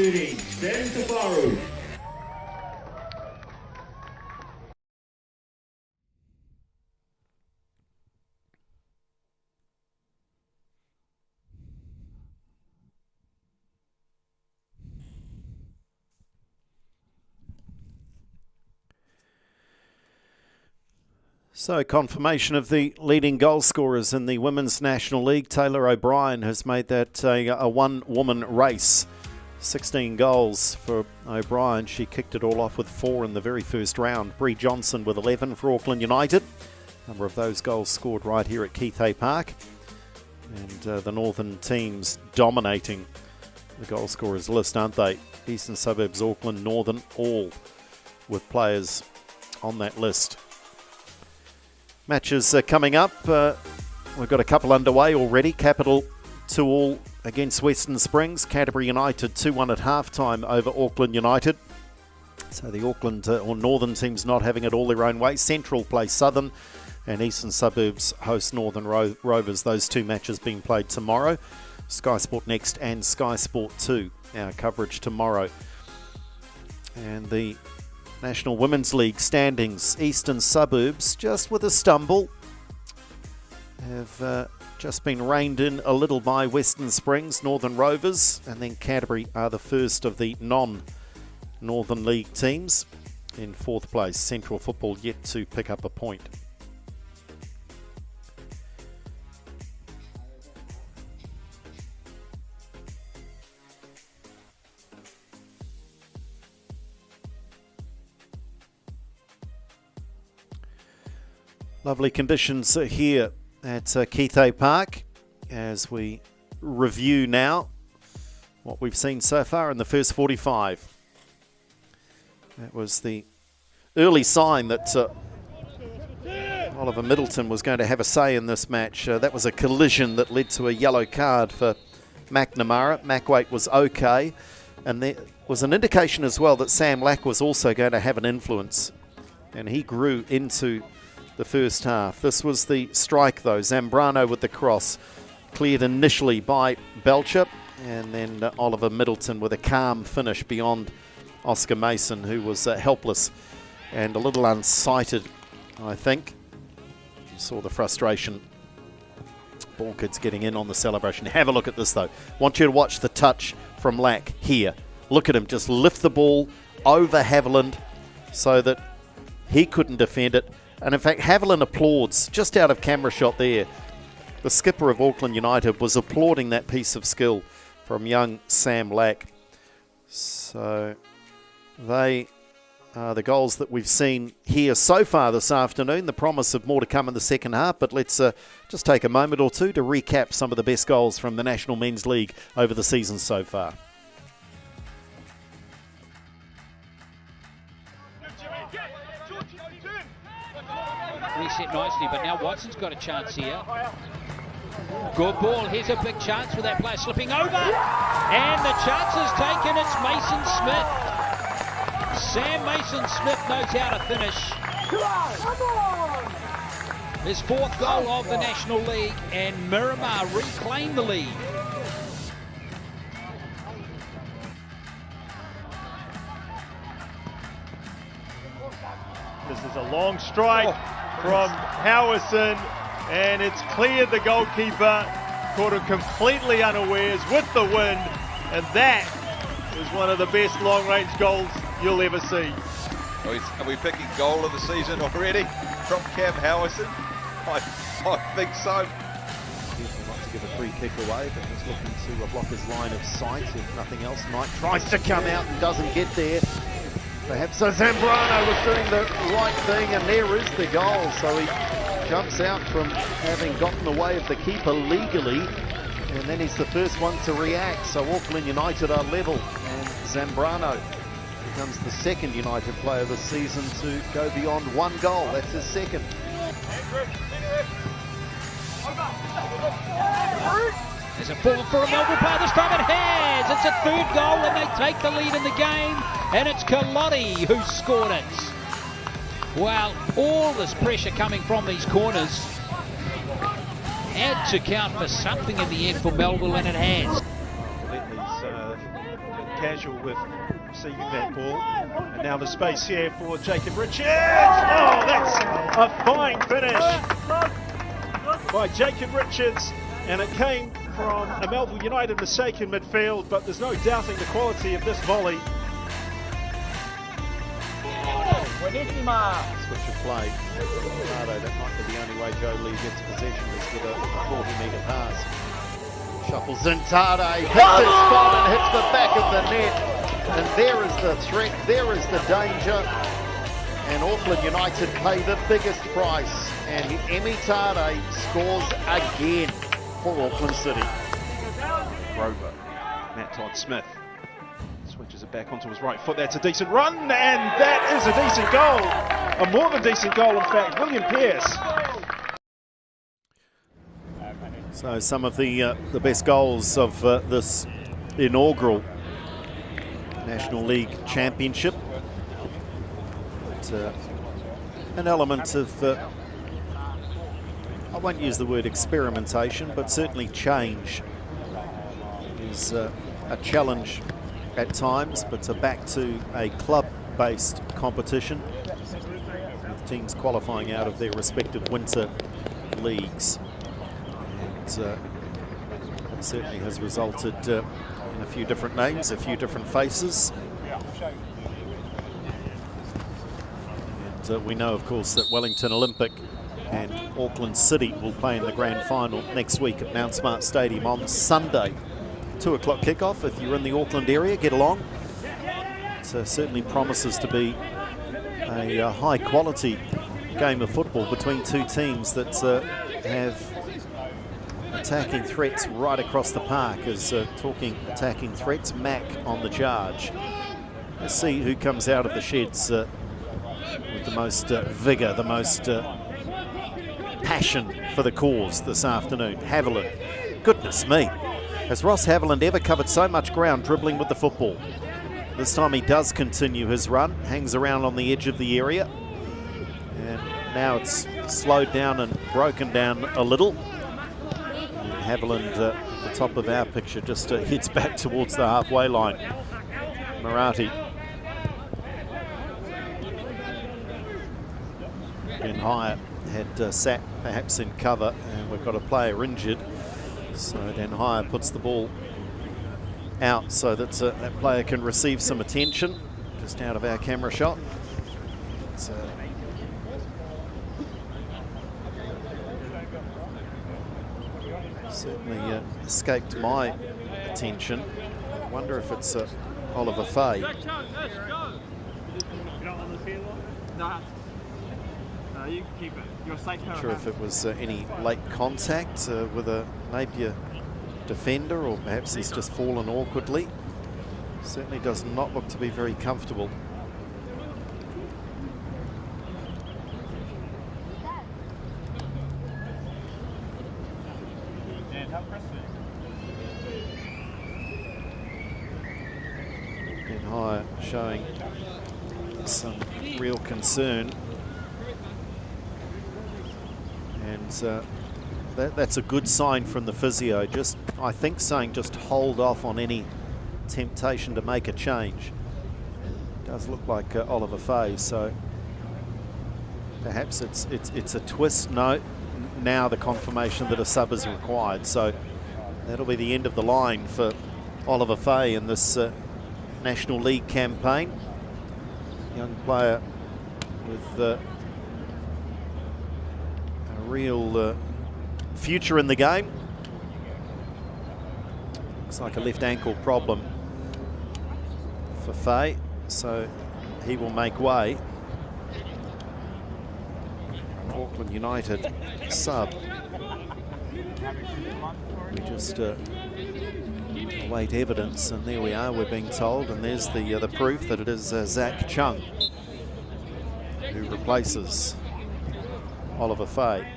So, confirmation of the leading goal scorers in the Women's National League. Taylor O'Brien has made that a one-woman race. 16 goals for O'Brien. She kicked it all off with 4 in the very first round. Bree Johnson with 11 for Auckland United. A number of those goals scored right here at Keith Hay Park. And the Northern teams dominating the goal scorers list, aren't they? Eastern Suburbs, Auckland, Northern, all with players on that list. Matches coming up. We've got a couple underway already. Capital 2-2 against Western Springs. Canterbury United 2-1 at halftime over Auckland United. So the Auckland or Northern teams not having it all their own way. Central play Southern and Eastern Suburbs host Northern Rovers. Those two matches being played tomorrow. Sky Sport Next and Sky Sport 2, our coverage tomorrow. And the National Women's League standings. Eastern Suburbs, just with a stumble, have just been reined in a little by Western Springs, Northern Rovers, and then Canterbury are the first of the non-Northern League teams. In fourth place, Central Football yet to pick up a point. Lovely conditions here at Keithay Park as we review now what we've seen so far in the first 45. That was the early sign that Oliver Middleton was going to have a say in this match. That was a collision that led to a yellow card for McNamara. Macwaite was okay, and there was an indication as well that Sam Lack was also going to have an influence, and he grew into the first half. This was the strike though. Zambrano with the cross, cleared initially by Belcher, and then Oliver Middleton with a calm finish beyond Oscar Mason, who was helpless and a little unsighted, I think. You saw the frustration. Ball kids getting in on the celebration. Have a look at this though. Want you to watch the touch from Lack here. Look at him just lift the ball over Haviland so that he couldn't defend it. And in fact, Haviland applauds, just out of camera shot there. The skipper of Auckland United was applauding that piece of skill from young Sam Lack. So they are the goals that we've seen here so far this afternoon. The promise of more to come in the second half, but let's just take a moment or two to recap some of the best goals from the National Men's League over the season so far. Reset nicely, but now Watson's got a chance here. Good ball. Here's a big chance with that player slipping over. And the chance is taken. It's Mason Smith. Sam Mason Smith knows how to finish. His fourth goal of the National League, and Miramar reclaim the lead. This is a long strike from Howison, and it's cleared the goalkeeper, caught him completely unawares with the wind, and that is one of the best long-range goals you'll ever see. Are we picking goal of the season already from Cam Howison? I think so. Careful not to give a free kick away, but just looking to block his line of sight. If nothing else, Knight tries to come out and doesn't get there. Perhaps Zambrano was doing the right thing, and there is the goal. So he jumps out from having gotten away of the keeper legally, and then he's the first one to react. So Auckland United are level, and Zambrano becomes the second United player this season to go beyond one goal. That's his second. There's a ball for a Melbourne player. This time it has. It's a third goal, and they take the lead in the game. And it's Kalotti who scored it. Well, all this pressure coming from these corners had to count for something in the end for Melbourne, and it has. Bentley's casual with receiving that ball. And now the space here for Jacob Richards. Oh, that's a fine finish by Jacob Richards. And it came from a Melbourne United mistake in midfield, but there's no doubting the quality of this volley. Switch of play. That might be the only way Joe Lee gets possession is with a 40-metre pass. Shuffles in Tade, hits his spot and hits the back of the net. And there is the threat, there is the danger. And Auckland United pay the biggest price. And Emi Tade scores again for Auckland City. Rover Matt Todd Smith switches it back onto his right foot. That's a decent run, and that is a decent goal. A more than decent goal, in fact. William Pearce. So some of the best goals of this inaugural National League Championship. But, an element of, I won't use the word experimentation, but certainly change is a challenge at times, but back to a club-based competition with teams qualifying out of their respective winter leagues. And it certainly has resulted in a few different names, a few different faces. And we know, of course, that Wellington Olympic and Auckland City will play in the grand final next week at Mount Smart Stadium on Sunday. 2 o'clock kickoff. If you're in the Auckland area, get along. It certainly promises to be a high quality game of football between two teams that have attacking threats right across the park. As talking attacking threats, Mac on the charge. Let's see who comes out of the sheds with the most vigour, the most passion for the cause this afternoon. Haviland. Goodness me. Has Ross Haviland ever covered so much ground dribbling with the football? This time he does continue his run, hangs around on the edge of the area. And now it's slowed down and broken down a little. And Haviland, at the top of our picture, just heads back towards the halfway line. Marathi. Ben Hire had sat perhaps in cover, and we've got a player injured. So Den Hire puts the ball out so that that player can receive some attention, just out of our camera shot. Certainly escaped my attention. I wonder if it's Oliver Fay. You can keep it. You're safe. Not sure if it was any late contact with a Napier defender, or perhaps he's just fallen awkwardly. Certainly does not look to be very comfortable. Ben Hire showing some real concern. And that's a good sign from the physio. Just, I think, saying just hold off on any temptation to make a change. Does look like Oliver Fay, so perhaps it's a twist. No, now the confirmation that a sub is required. So that'll be the end of the line for Oliver Fay in this National League campaign. Young player with real future in the game. Looks like a left ankle problem for Fay, so he will make way. Auckland United sub. We just await evidence, and there we are, we're being told, and there's the proof that it is Zach Chung who replaces Oliver Fay.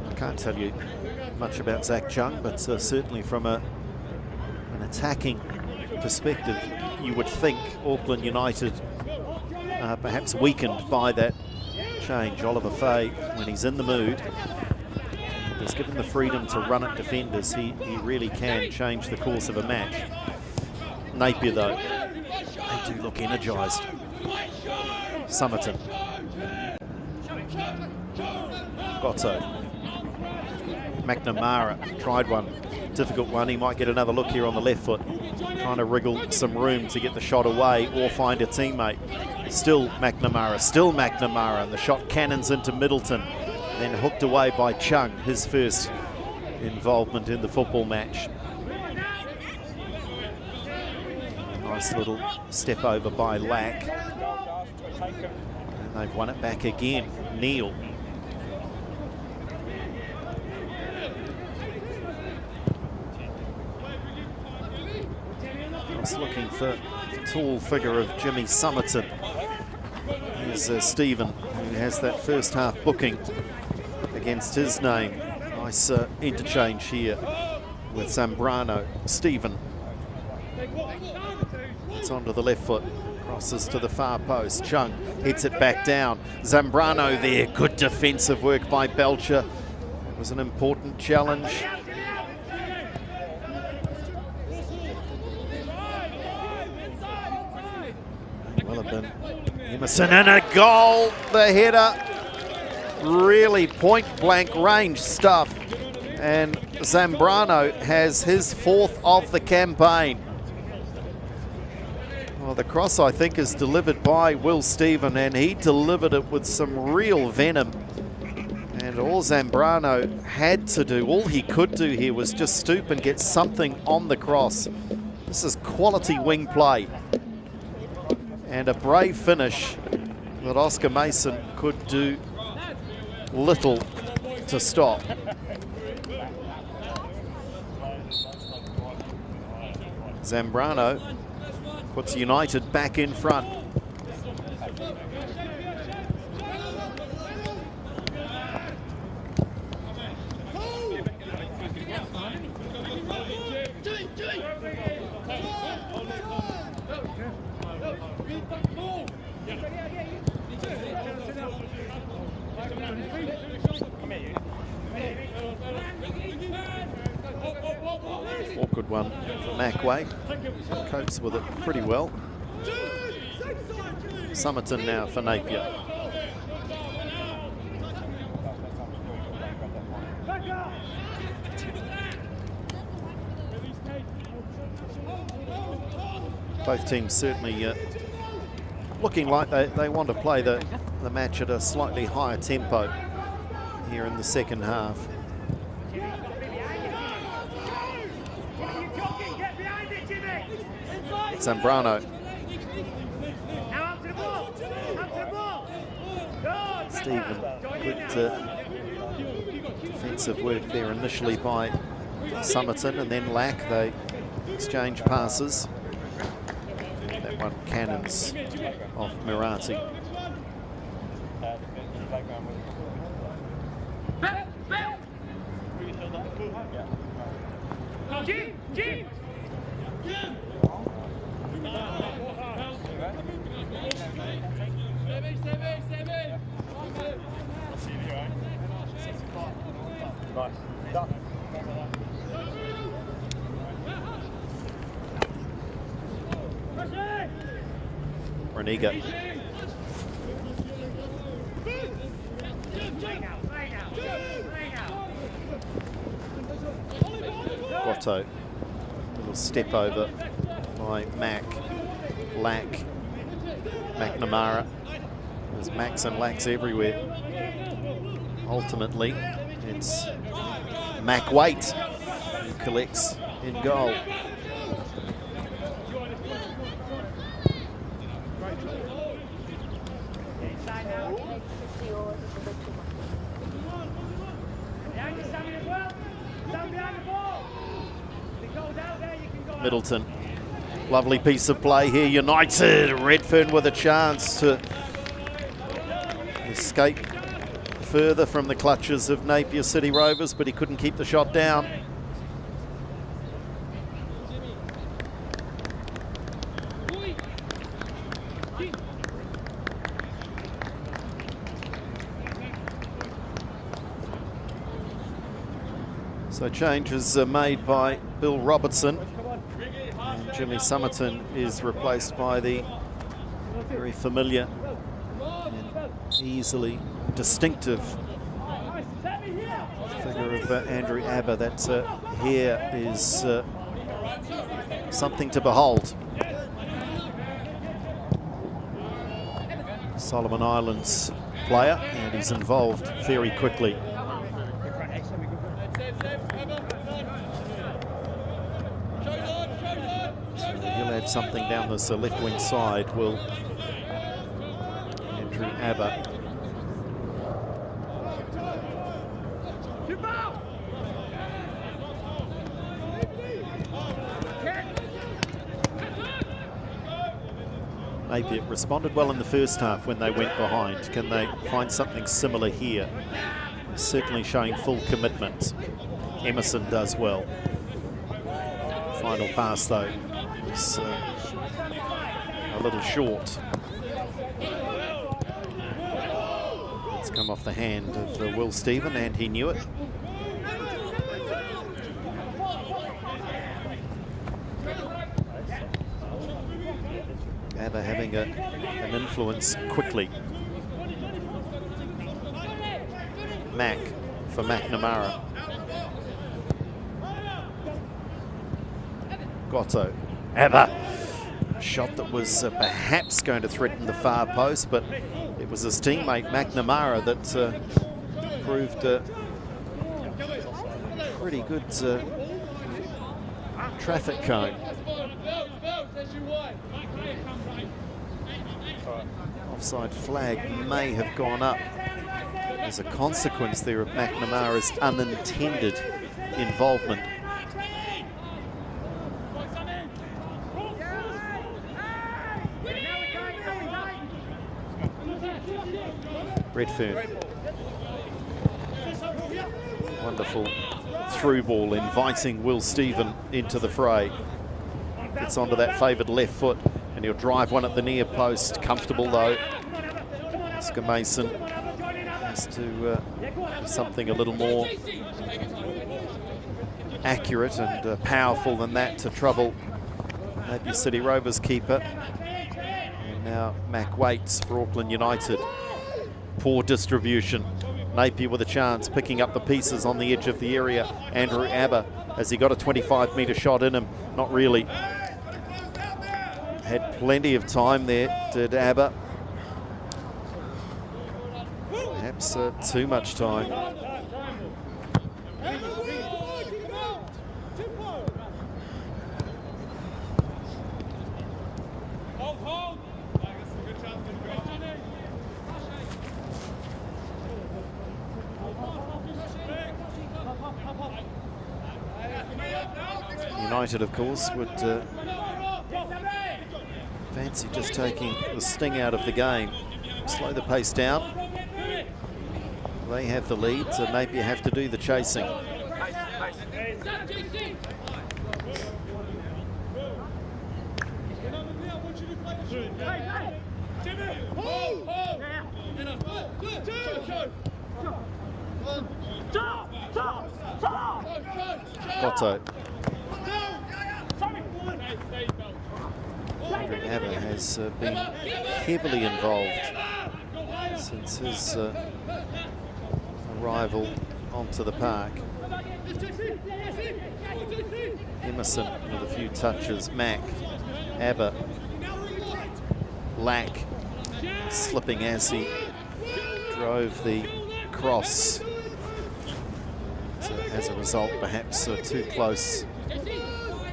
I can't tell you much about Zach Chung, but certainly from an attacking perspective, you would think Auckland United perhaps weakened by that change. Oliver Fay, when he's in the mood, is given the freedom to run at defenders, he really can change the course of a match. Napier, though, they do look energised. Somerton. Gotto. McNamara tried one, difficult one. He might get another look here on the left foot, trying to wriggle some room to get the shot away or find a teammate. Still McNamara, and the shot cannons into Middleton, then hooked away by Chung, his first involvement in the football match. Nice little step over by Lack. And they've won it back again. Neal. looking for the tall figure of Jimmy Summerton. Here's Stephen, who has that first half booking against his name. Nice interchange here with Zambrano. Stephen. It's onto the left foot. Crosses to the far post. Chung hits it back down. Zambrano there. Good defensive work by Belcher. It was an important challenge. Well have been Emerson, and a goal. The header. Really point blank range stuff. And Zambrano has his 4th of the campaign. Well, the cross, I think, is delivered by Will Stephen, and he delivered it with some real venom. And all Zambrano had to do, all he could do here was just stoop and get something on the cross. This is quality wing play. And a brave finish that Oscar Mason could do little to stop. Zambrano puts United back in front. Awkward one for Macway. Copes with it pretty well. Summerton now for Napier. Both teams certainly looking like they want to play the match at a slightly higher tempo here in the second half. Zambrano. Stephen, good defensive work there initially by Summerton, and then Lack, they exchange passes. That one cannons off Mirati. Reniga. Guotto. Little step over by Mack. Lack. McNamara. There's Macks and Lacks everywhere. Ultimately, it's Mac Waite who collects in goal. Middleton. Lovely piece of play here. United. Redfern with a chance to escape further from the clutches of Napier City Rovers, but he couldn't keep the shot down. So changes are made by Bill Robertson. And Jimmy Summerton is replaced by the very familiar and easily distinctive figure of Andrew Abba. That hair is something to behold. Solomon Islands player, and he's involved very quickly. He'll add something down this left wing side, will Andrew Abba. Napier responded well in the first half when they went behind. Can they find something similar here? Certainly showing full commitment. Emerson does well. Final pass though was a little short. It's come off the hand of Will Stephen, and he knew it. ABBA having an influence quickly. Mack for McNamara. Gotto. ABBA. A shot that was perhaps going to threaten the far post, but it was his teammate McNamara that proved pretty good traffic cone. Offside flag may have gone up as a consequence there of McNamara's unintended involvement. Redfern. Wonderful through ball, inviting Will Stephen into the fray. Gets onto that favoured left foot, and he'll drive one at the near post. Comfortable though. Oscar Mason has to do something a little more accurate and powerful than that to trouble Napier City Rovers keeper. And now Mac waits for Auckland United. Poor distribution. Napier with a chance, picking up the pieces on the edge of the area. Andrew ABBA, has he got a 25-metre shot in him? Not really. Had plenty of time there, did ABBA. Perhaps too much time. United, of course, would fancy just taking the sting out of the game. Slow the pace down. They have the lead, so Napier have to do the chasing. Gotto. ABBA has been heavily involved since his arrival onto the park. Emerson with a few touches. Mack, ABBA, Lack slipping as he drove the cross. So as a result, perhaps too close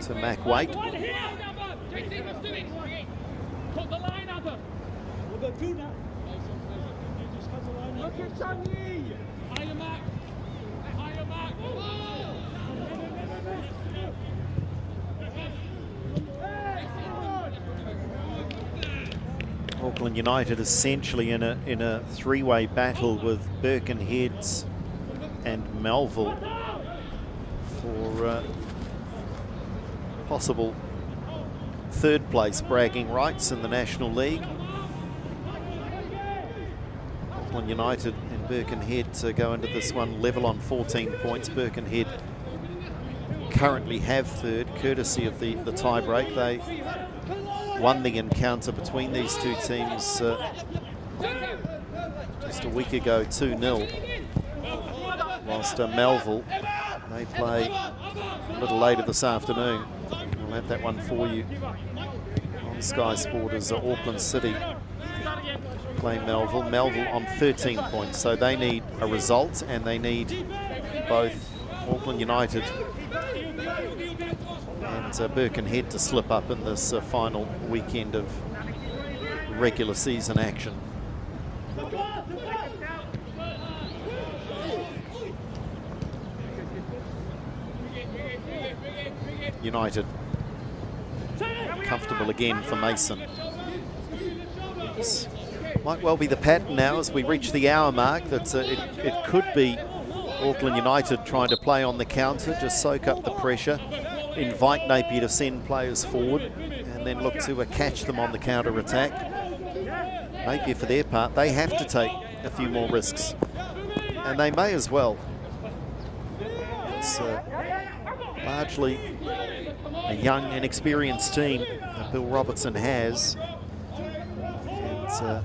to Mac Waite. Auckland United essentially in a three-way battle with Birkenhead and Melville for possible third place bragging rights in the National League. Auckland United and Birkenhead go into this one level on 14 points. Birkenhead currently have third, courtesy of the tie break. They won the encounter between these two teams just a week ago, 2-0. Whilst Melville, they play a little later this afternoon. We'll have that one for you on Sky Sport as Auckland City play Melville. Melville on 13 points, so they need a result, and they need both Auckland United and Birkenhead to slip up in this final weekend of regular season action. United comfortable again for Mason. This might well be the pattern now as we reach the hour mark. That it could be Auckland United trying to play on the counter, just soak up the pressure, invite Napier to send players forward, and then look to catch them on the counter attack. Napier, for their part, they have to take a few more risks, and they may as well. It's largely a young and experienced team that Bill Robertson has, and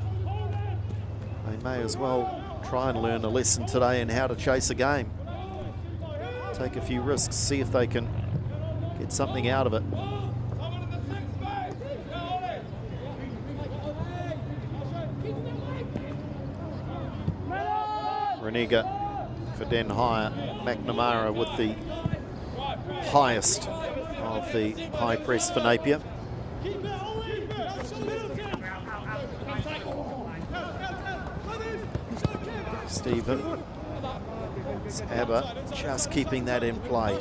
they may as well try and learn a lesson today in how to chase a game. Take a few risks, see if they can get something out of it. Reniga for Den Hire. McNamara with the highest of the high press for Napier. Stephen. It's Abba just keeping that in play.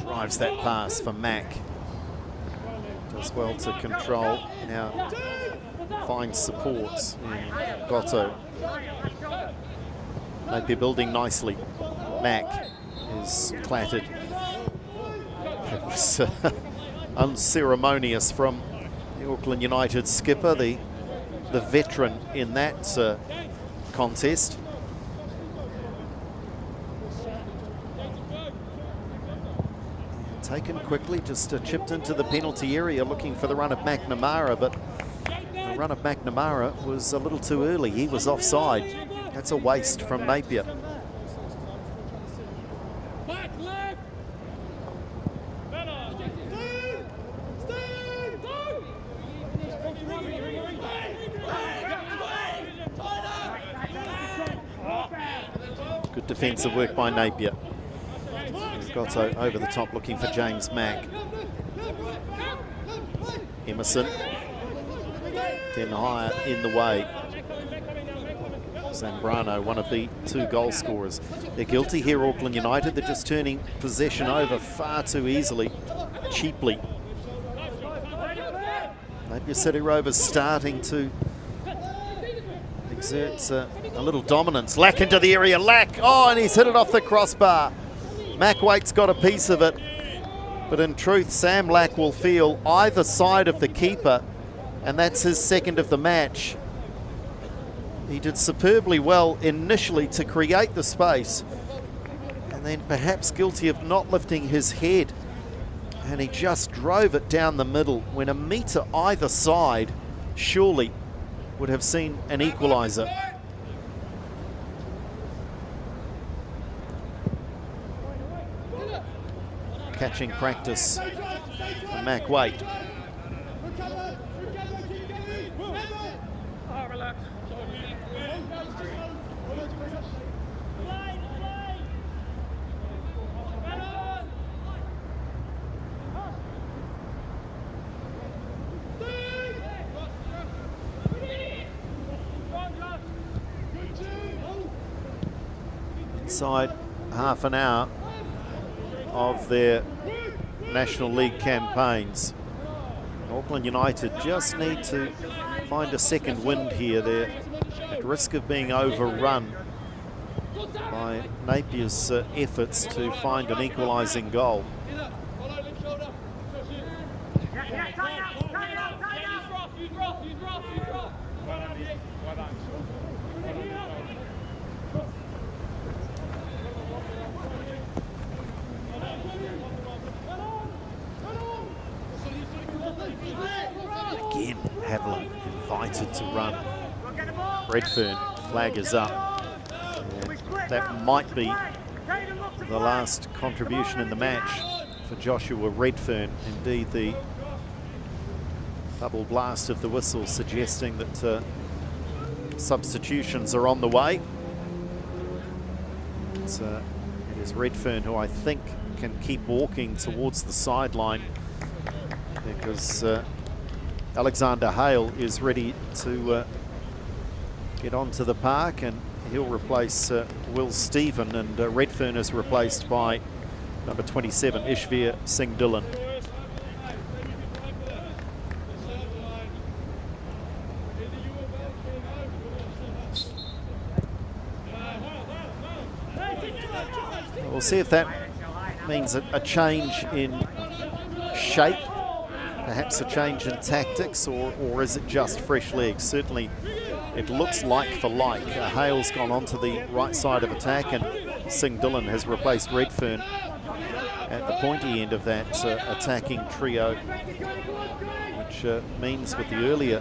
Drives that pass for Mack. Does well to control. Now finds supports in Gotto. Napier building nicely. Mack is clattered. It was unceremonious from the Auckland United skipper, the veteran in that contest. Taken quickly, just chipped into the penalty area looking for the run of McNamara, but the run of McNamara was a little too early. He was offside. That's a waste from Napier. Good defensive work by Napier. Gotto over the top looking for James Mack. Emerson. Den Hire in the way. Zambrano, one of the two goal scorers. They're guilty here, Auckland United. They're just turning possession over far too easily, cheaply. Napier City Rovers starting to exert a little dominance. Lack into the area, Lack. Oh, and he's hit it off the crossbar. Mackwaite's got a piece of it, but in truth, Sam Lack will feel either side of the keeper, and that's his second of the match. He did superbly well initially to create the space, and then perhaps guilty of not lifting his head, and he just drove it down the middle when a metre either side surely would have seen an equaliser. Catching practice for Mackwaite. Inside half an hour of their National League campaigns, Auckland United just need to find a second wind here. They're at risk of being overrun by Napier's efforts to find an equalising goal. Again, Haviland invited to run. Redfern flag is up. And that might be the last contribution in the match for Joshua Redfern. Indeed, the double blast of the whistle suggesting that substitutions are on the way. It is Redfern who I think can keep walking towards the sideline, because Alexander Hale is ready to get onto the park, and he'll replace Will Stephen, and Redfern is replaced by number 27, Ishveer Singh Dillon. see if that means a change in shape, perhaps a change in tactics, or is it just fresh legs? Certainly it looks like for like. Hale's gone onto the right side of attack, and Singh Dillon has replaced Redfern at the pointy end of that attacking trio, which means with the earlier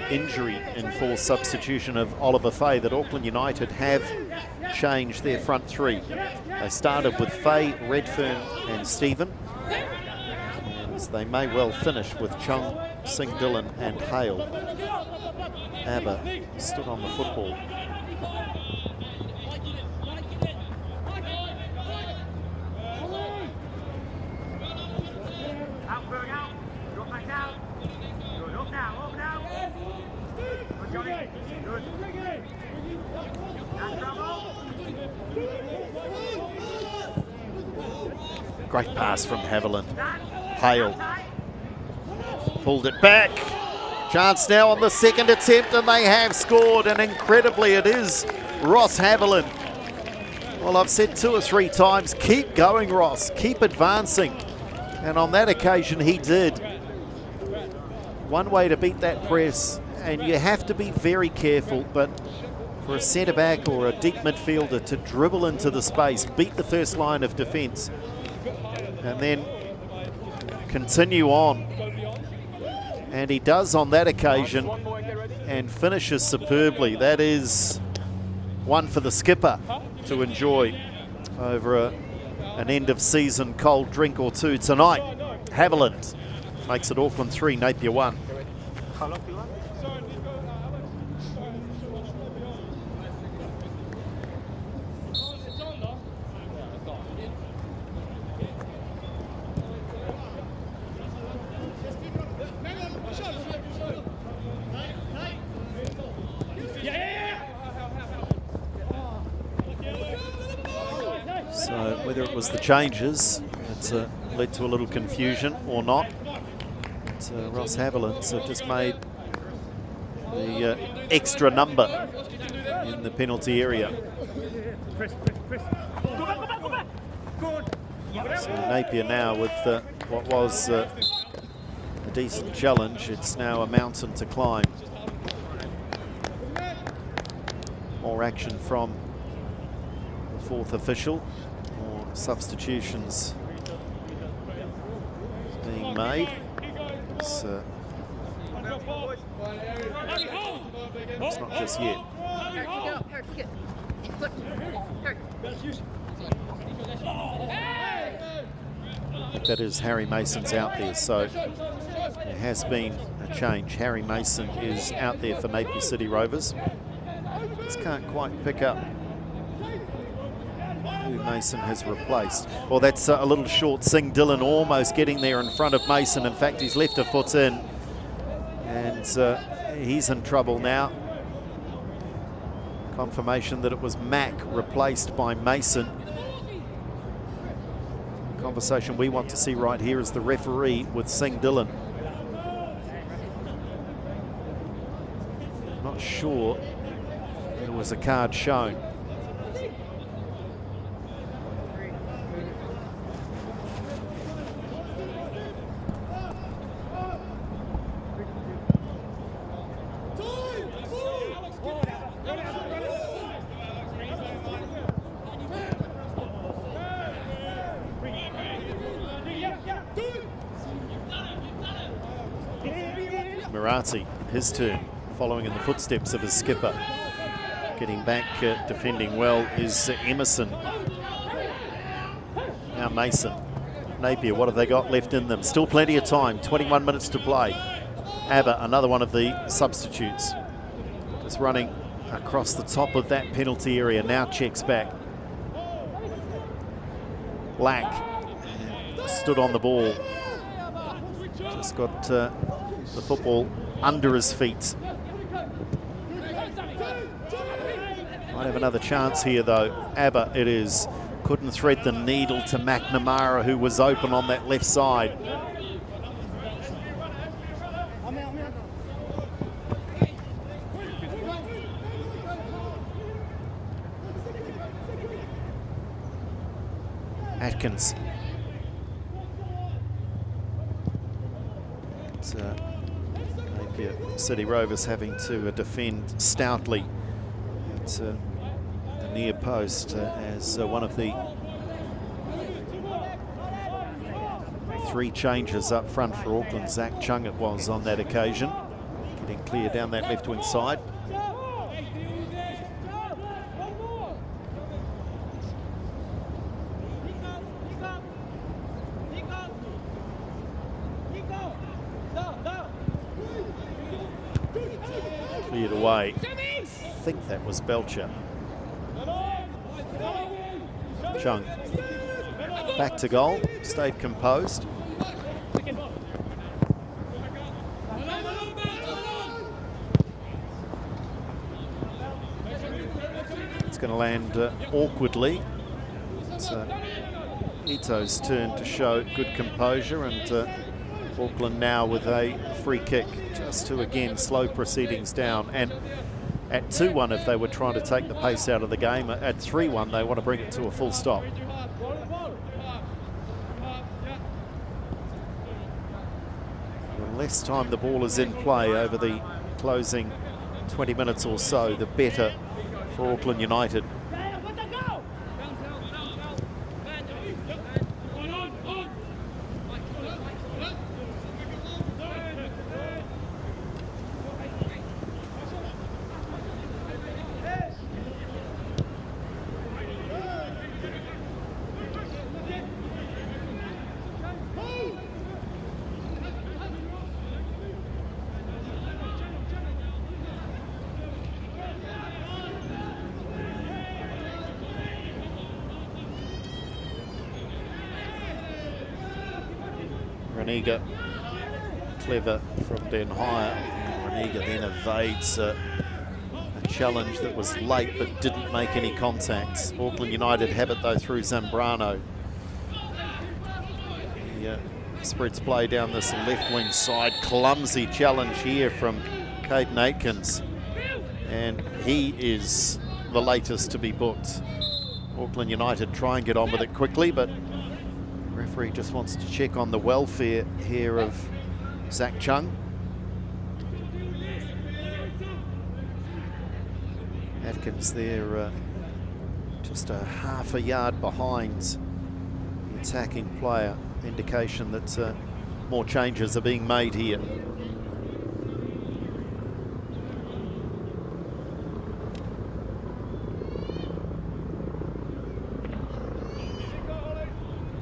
injury and forced substitution of Oliver Fay that Auckland United have changed their front three. They started with Fay, Redfern and Stephen, and they may well finish with Chung, Singh Dillon and Hale. Abba stood on the football. Great pass from Haviland. Hale pulled it back. Chance now on the second attempt, and they have scored, and incredibly it is Ross Haviland. Well, I've said 2 or 3 times, keep going Ross, keep advancing, and on that occasion he did. One way to beat that press, and you have to be very careful, but for a centre-back or a deep midfielder to dribble into the space, beat the first line of defence, and then continue on. And he does on that occasion and finishes superbly. That is one for the skipper to enjoy over an end of season cold drink or two tonight. Haviland makes it Auckland 3, Napier 1. So whether it was the changes that led to a little confusion or not, Ross Haviland just made the extra number in the penalty area. So Napier now with what was a decent challenge, it's now a mountain to climb. More action from the 4th official. More substitutions being made. It's not just yet. That is Harry Mason's out there, so there has been a change. Harry Mason is out there for Napier City Rovers. Just can't quite pick up who Mason has replaced. Well, that's a little short. Singh Dillon almost getting there in front of Mason. In fact, he's left a foot in, and he's in trouble now. Confirmation that it was Mack replaced by Mason. The conversation we want to see right here is the referee with Singh Dillon. Not sure there was a card shown. Murati, his turn, following in the footsteps of his skipper. Getting back, defending well is Emerson. Now Mason. Napier, what have they got left in them? Still plenty of time, 21 minutes to play. Abba, another one of the substitutes. Just running across the top of that penalty area, now checks back. Black stood on the ball. Just got the football under his feet. Might have another chance here though. Abba it is. Couldn't thread the needle to McNamara, who was open on that left side. Atkins. Napier City Rovers having to defend stoutly at the near post as one of the 3 changes up front for Auckland. Zach Chung it was on that occasion, getting clear down that left wing side. Cleared away. I think that was Belcher. Chung back to goal, stayed composed. It's going to land awkwardly. It's Ito's turn to show good composure, and Auckland now with a free kick, just to again slow proceedings down. And at 2-1, if they were trying to take the pace out of the game, at 3-1 they want to bring it to a full stop. The less time the ball is in play over the closing 20 minutes or so, the better for Auckland United. Reniga, clever from Den Hire. Reniga then evades a challenge that was late but didn't make any contacts. Auckland United have it though through Zambrano. He spreads play down this left wing side. Clumsy challenge here from Caden Atkins, and he is the latest to be booked. Auckland United try and get on with it quickly, but referee just wants to check on the welfare here of Zach Chung. Atkins there just a half a yard behind the attacking player. Indication that more changes are being made here.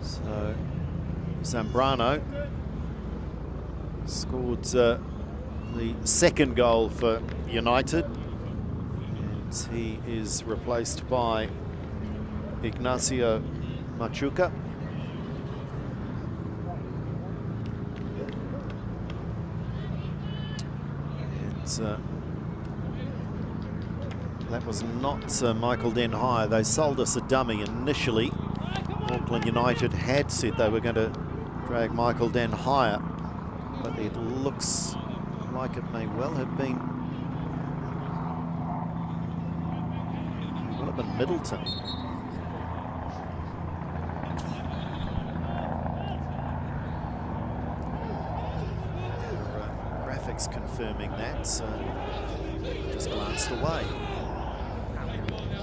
So Zambrano scored the second goal for United, and he is replaced by Ignacio Machuca. And that was not Michael Den Hire. They sold us a dummy initially. Auckland United had said they were going to drag Michael Den Hire, but it looks like it may well have been, Middleton. Graphics confirming that, so just glanced away.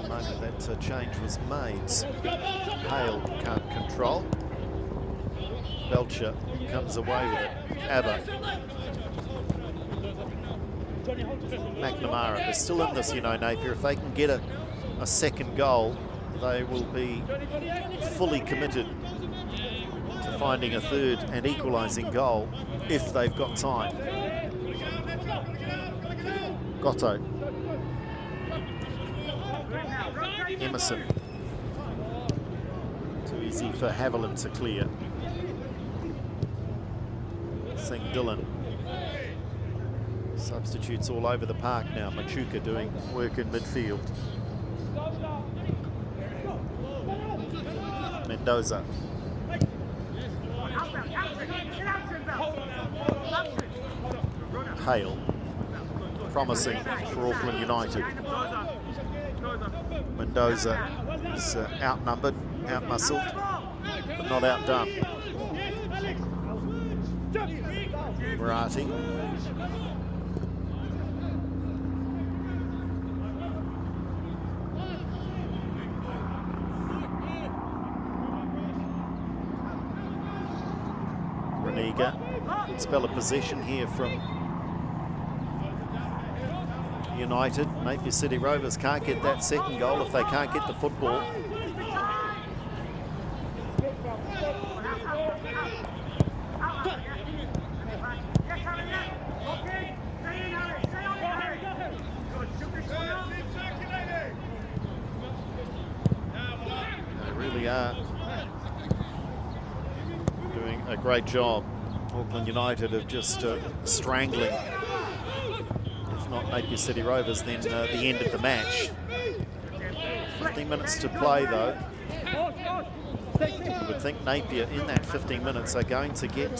The moment that change was made, Hale can't control. Belcher comes away with it. Abba. McNamara, they're still in this, Napier. If they can get a second goal, they will be fully committed to finding a third and equalising goal if they've got time. Gotto. Emerson. Too easy for Haviland to clear. Singh Dillon. Substitutes all over the park now. Machuca doing work in midfield. Mendoza. Hale. Promising for Auckland United. Mendoza is outnumbered, outmuscled. but not outdone. Murati. Reniga. Good spell of possession here from United. Napier City Rovers can't get that second goal if they can't get the football. They really are doing a great job. Auckland United of just strangling, if not Napier City Rovers, then the end of the match. 15 minutes to play though. You would think Napier in that 15 minutes are going to get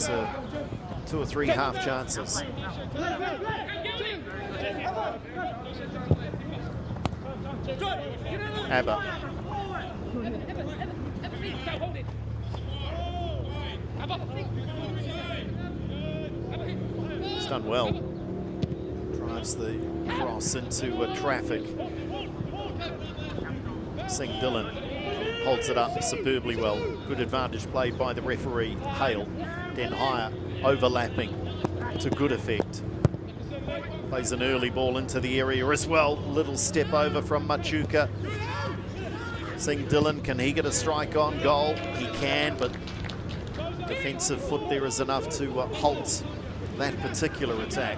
2 or 3 half chances. Abba. He's done well. Drives the cross into traffic. Singh Dillon holds it up superbly well. Good advantage played by the referee, Hale. Den Hire overlapping to good effect. Plays an early ball into the area as well. Little step over from Machuka. Singh Dillon, can he get a strike on goal? He can, but defensive foot there is enough to halt that particular attack.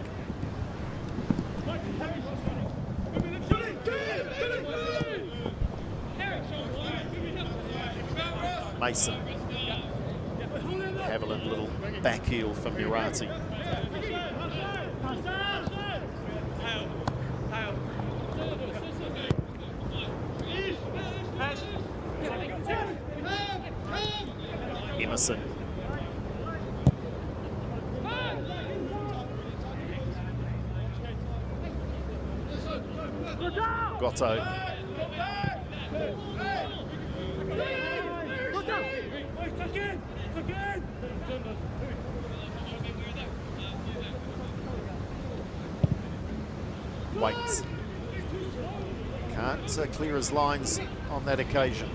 Mason. Haviland, little back heel from Murati. Emerson. Gotto. Waits. Can't clear his lines on that occasion.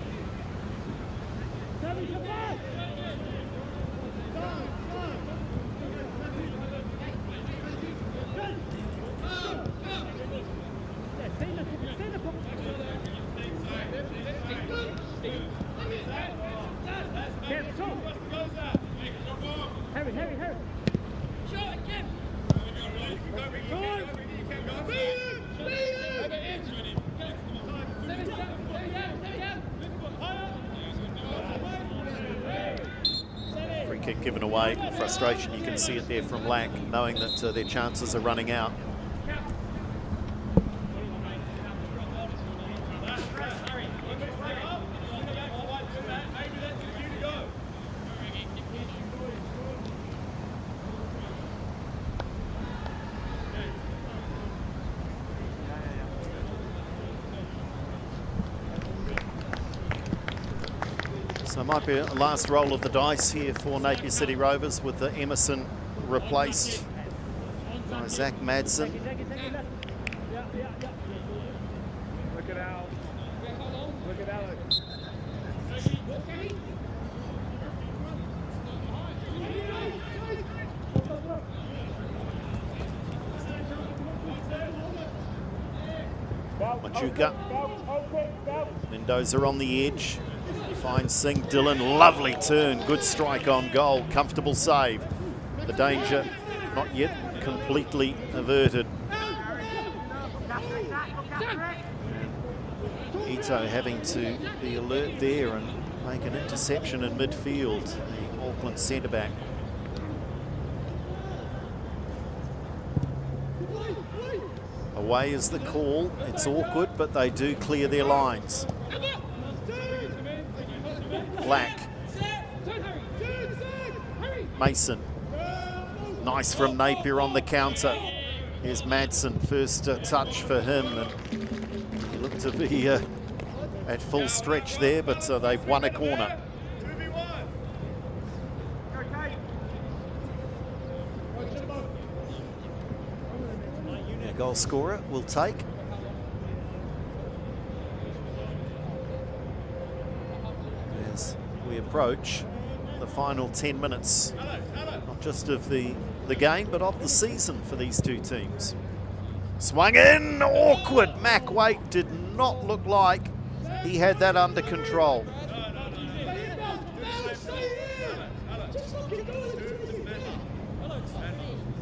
Free kick given away. Frustration, you can see it there from Lack, knowing that their chances are running out. So it might be a last roll of the dice here for Napier City Rovers with the Emerson replaced by Zach Madsen. Look at Al. Look at Alex. Machuka. Mendoza on the edge. Finds Singh Dillon, lovely turn, good strike on goal, comfortable save. The danger not yet completely averted. Ito having to be alert there and make an interception in midfield, the Auckland centre-back. Away is the call. It's awkward, but they do clear their lines. Black. Mason. Nice from Napier on the counter. Here's Madsen, first touch for him. And he looked to be at full stretch there, but they've won a corner. goal scorer will take. As we approach the final 10 minutes, not just of the game, but of the season for these two teams. Swung in, awkward. Mac Waite did not look like he had that under control.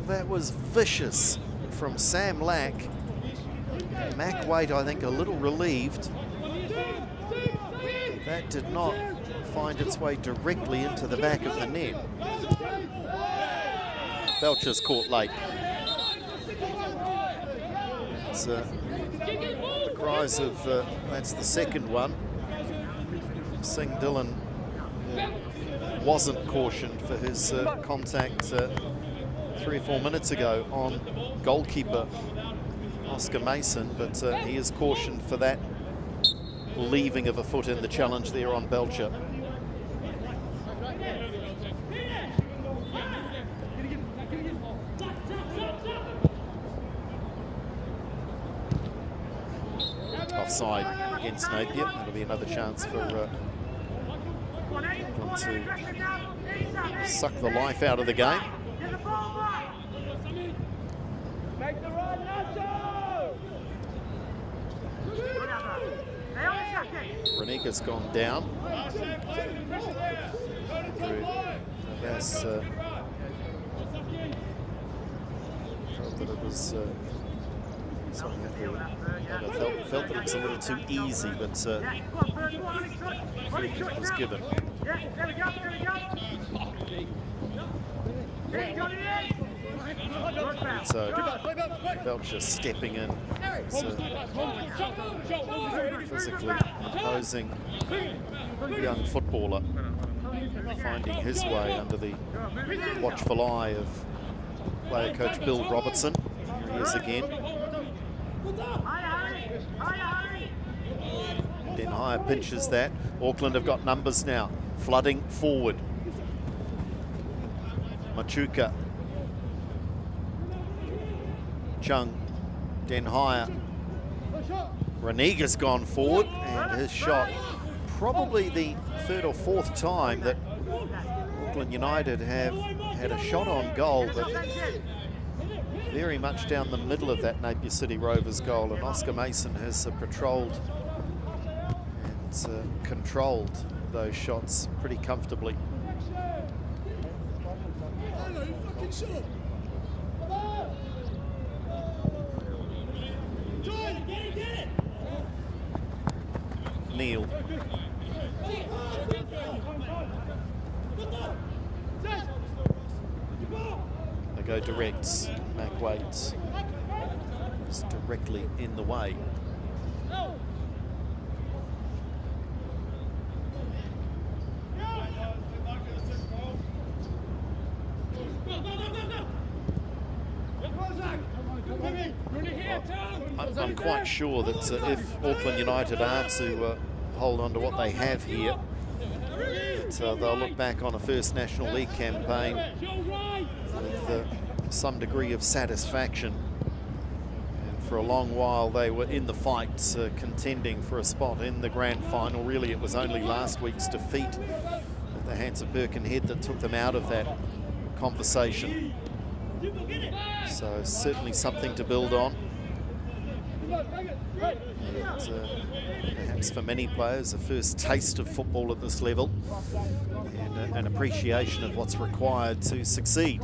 That was vicious from Sam Lack. Mac Waite, I think, a little relieved. That did not find its way directly into the back of the net. Belcher's caught late. It's, the cries of, that's the second one. Singh Dillon wasn't cautioned for his contact 3 or 4 minutes ago on goalkeeper Oscar Mason, but he is cautioned for that leaving of a foot in the challenge there on Belcher. Offside against Napier. That'll be another chance for Auckland to suck the life out of the game. Renika's gone down. Yes, felt that it was felt that it was a little too easy, but free kick was given. So Belcher stepping in, physically imposing young footballer, finding his way under the watchful eye of player coach Bill Robertson. Here he is again. Den Hire pinches that. Auckland have got numbers now, flooding forward. Machuka, Chung, Den Hire. Reniga's gone forward, and his shot, probably the third or fourth time that Auckland United have had a shot on goal, but very much down the middle of that Napier City Rovers goal, and Oscar Mason has patrolled and controlled those shots pretty comfortably. Neil. They go direct. Mac Waite is directly in the way. I'm quite sure that if Auckland United are to hold on to what they have here, that they'll look back on a first National League campaign with some degree of satisfaction. And for a long while they were in the fight, contending for a spot in the grand final. Really, it was only last week's defeat at the hands of Birkenhead that took them out of that conversation. So certainly something to build on. And, perhaps for many players, a first taste of football at this level, and an appreciation of what's required to succeed.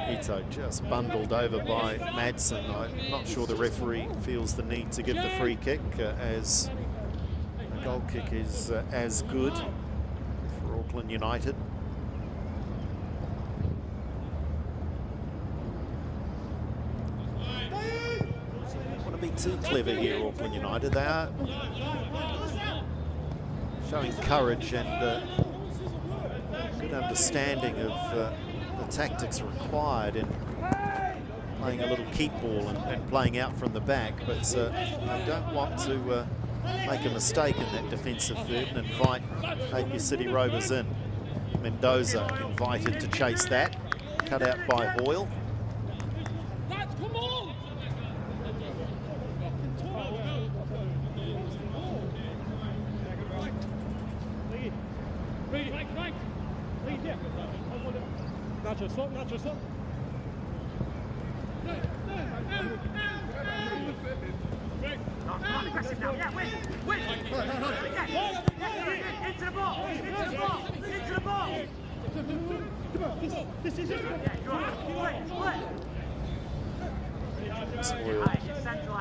Ito just bundled over by Madsen. I'm not sure the referee feels the need to give the free kick, as the goal kick is as good for Auckland United. Be too clever here, Auckland United. They are showing courage and good understanding of the tactics required in playing a little keep ball and playing out from the back, but they don't want to make a mistake in that defensive third and invite Napier City Rovers in. Mendoza invited to chase that. Cut out by Hoyle. Into the ball! Into the ball! Into the ball! Hoyle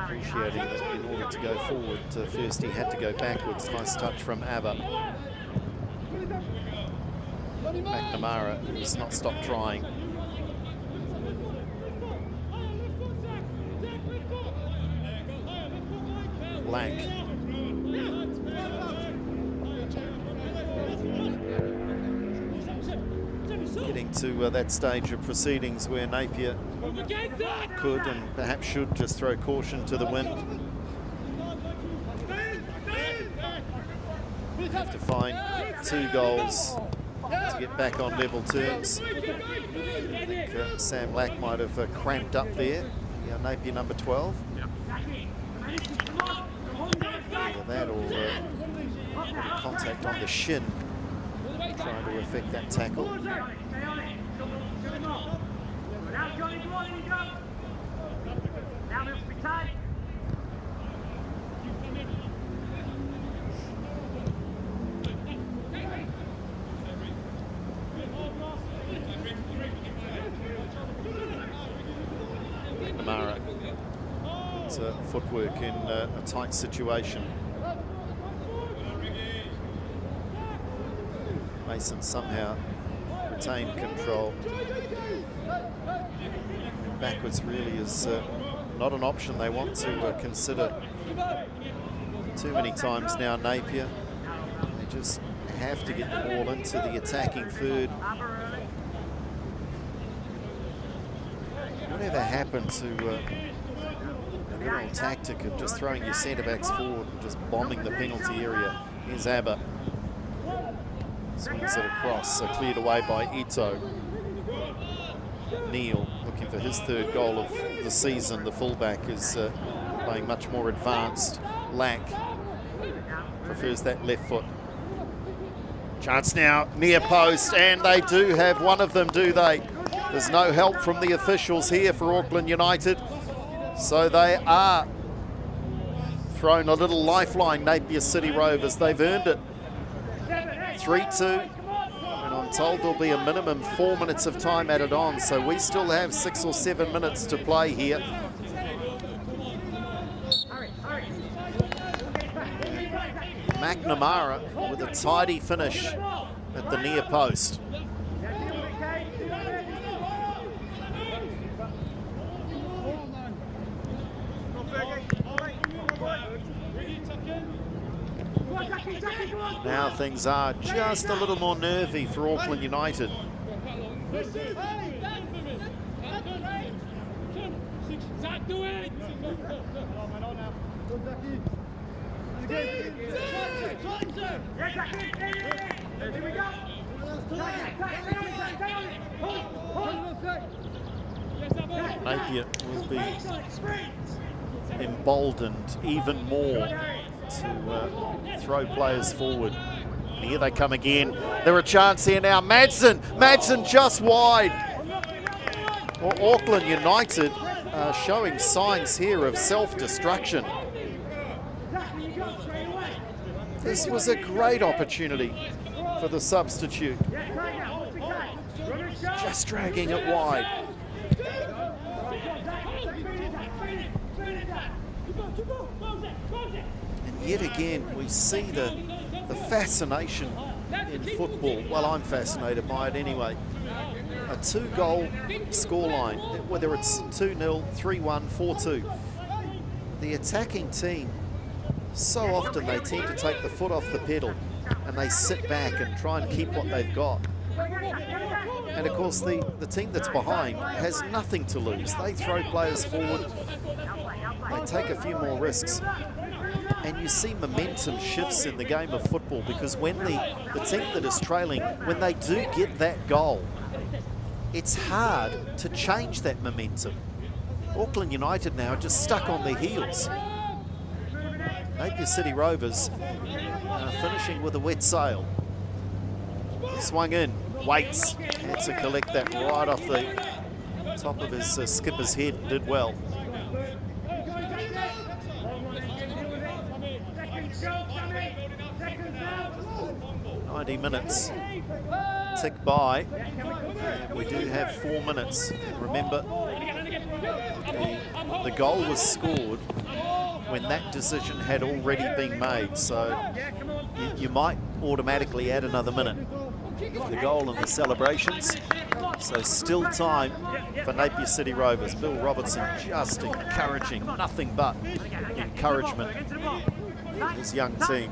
appreciating that in order to go forward, first he had to go backwards. Nice touch from ABBA. McNamara has not stopped trying. Black. Getting to that stage of proceedings where Napier could and perhaps should just throw caution to the wind. Have to find 2 goals to get back on level terms. I think Sam Lack might have cramped up there. Yeah, Napier number 12. Either that or contact on the shin, trying to affect that tackle. McNamara, it's footwork in a tight situation. Mason somehow retained control. Backwards really is not an option they want to consider too many times now, Napier. They just have to get the ball into the attacking third. Whatever happened to the good old tactic of just throwing your centre-backs forward and just bombing the penalty area? Here's ABBA. Swings it across, cleared away by Ito. Neil looking for his 3rd goal of the season. The fullback is playing much more advanced. Lack prefers that left foot. Chance now, near post, and they do have one of them, do they? There's no help from the officials here for Auckland United. So they are thrown a little lifeline, Napier City Rovers. They've earned it. 3-2, and I'm told there'll be a minimum 4 minutes of time added on, so we still have 6 or 7 minutes to play here. McNamara with a tidy finish at the near post. Now things are just a little more nervy for Auckland United. Napier will be emboldened even more to throw players forward. And here they come again. There a chance here now. Madsen just wide. Well, Auckland United are showing signs here of self-destruction. This was a great opportunity for the substitute. Just dragging it wide. And yet again, we see the fascination in football. Well, I'm fascinated by it anyway. A 2-goal scoreline, whether it's 2-0, 3-1, 4-2. The attacking team, so often they tend to take the foot off the pedal and they sit back and try and keep what they've got. And of course, the team that's behind has nothing to lose. They throw players forward, they take a few more risks, And you see momentum shifts in the game of football, because when the team that is trailing, when they do get that goal, it's hard to change that momentum. Auckland United now are just stuck on their heels. Napier City Rovers finishing with a wet sail. Swung in, waits, had to collect that right off the top of his skipper's head, did well. 90 minutes tick by. We do have 4 minutes. Remember, the goal was scored when that decision had already been made, so you might automatically add another minute for the goal and the celebrations. So still time for Napier City Rovers. Bill Robertson just encouraging, nothing but encouragement his young team.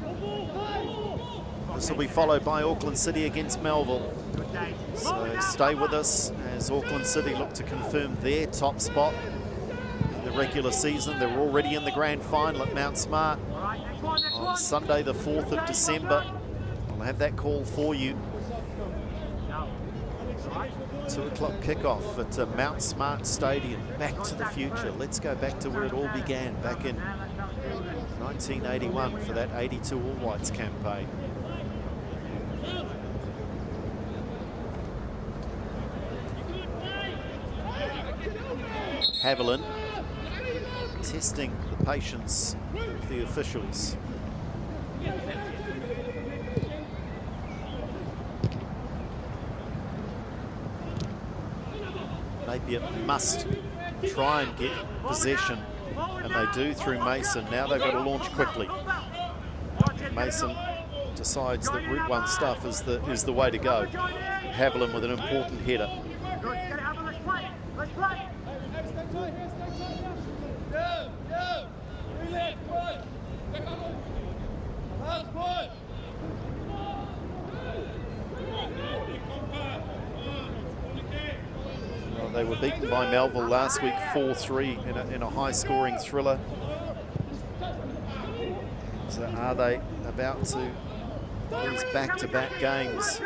This will be followed by Auckland City against Melville. So stay with us as Auckland City look to confirm their top spot in the regular season. They're already in the grand final at Mount Smart on Sunday the 4th of December. I'll have that call for you. 2 o'clock kickoff at Mount Smart Stadium. Back to the future. Let's go back to where it all began, back in 1981 for that 82 All Whites campaign. Haviland testing the patience of the officials. Napier must try and get possession, and they do through Mason. Now they've got to launch quickly. Mason decides that Route 1 stuff is the way to go. Haviland with an important header. Well, they were beaten by Melville last week 4-3 in a high-scoring thriller. So are they about to lose back-to-back games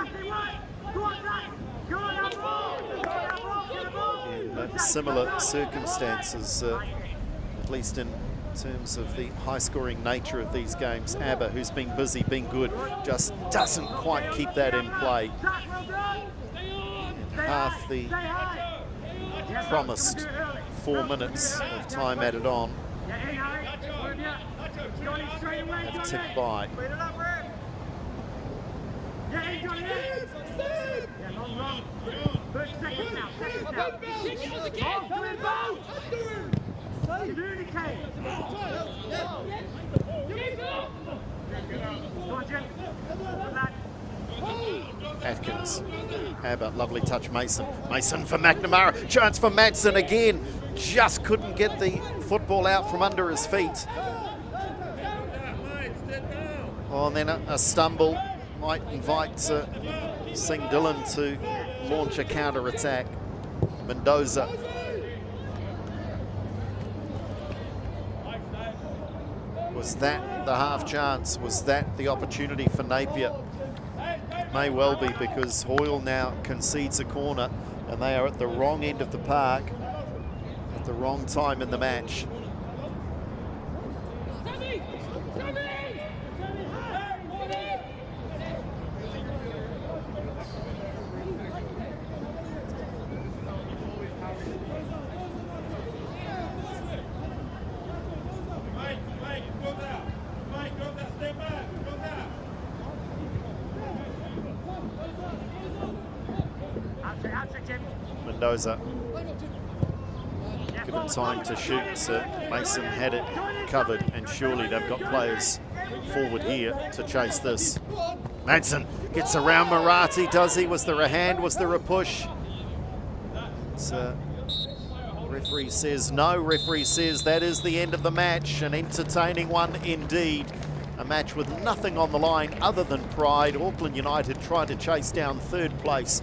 in similar circumstances, at least in terms of the high-scoring nature of these games? ABBA, who's been busy, been good, just doesn't quite keep that in play. And half the promised 4 minutes of time added on have ticked by. Atkins, Abbott, lovely touch, Mason. Mason for McNamara, chance for Madsen again. Just couldn't get the football out from under his feet. Oh, and then a stumble might invite Singh Dillon to launch a counter-attack. Mendoza. Was that the half chance? Was that the opportunity for Napier? It may well be, because Hoyle now concedes a corner and they are at the wrong end of the park at the wrong time in the match. Mendoza given time to shoot. Mason had it covered, and surely they've got players forward here to chase this. Madsen gets around Marathi, does he? Was there a hand? Was there a push? Referee says no. Referee says that is the end of the match. An entertaining one indeed. A match with nothing on the line other than pride. Auckland United trying to chase down third place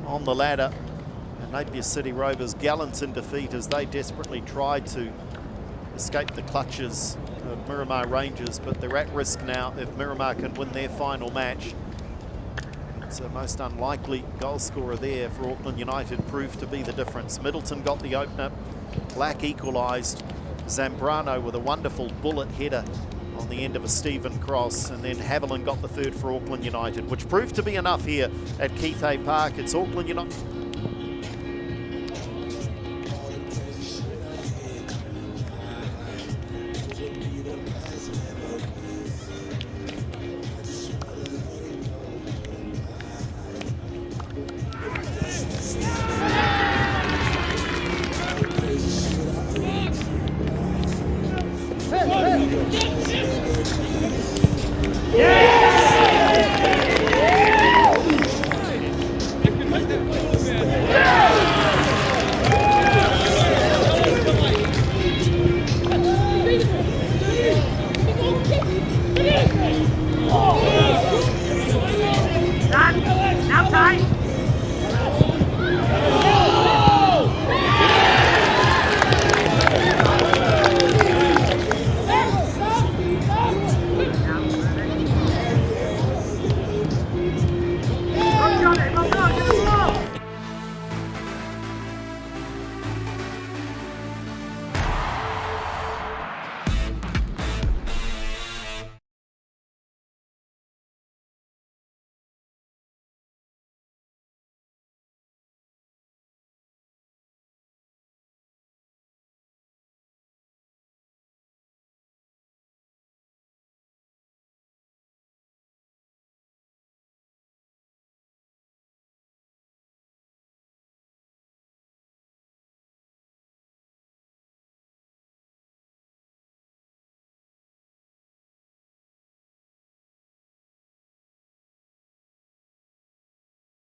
on the ladder. Napier City Rovers gallant in defeat as they desperately tried to escape the clutches Miramar Rangers, but they're at risk now if Miramar can win their final match. So most unlikely goal scorer there for Auckland United proved to be the difference. Middleton got the opener, Black equalised, Zambrano with a wonderful bullet header on the end of a Stephen cross, and then Haviland got the third for Auckland United, which proved to be enough here at Keith A Park. It's Auckland United.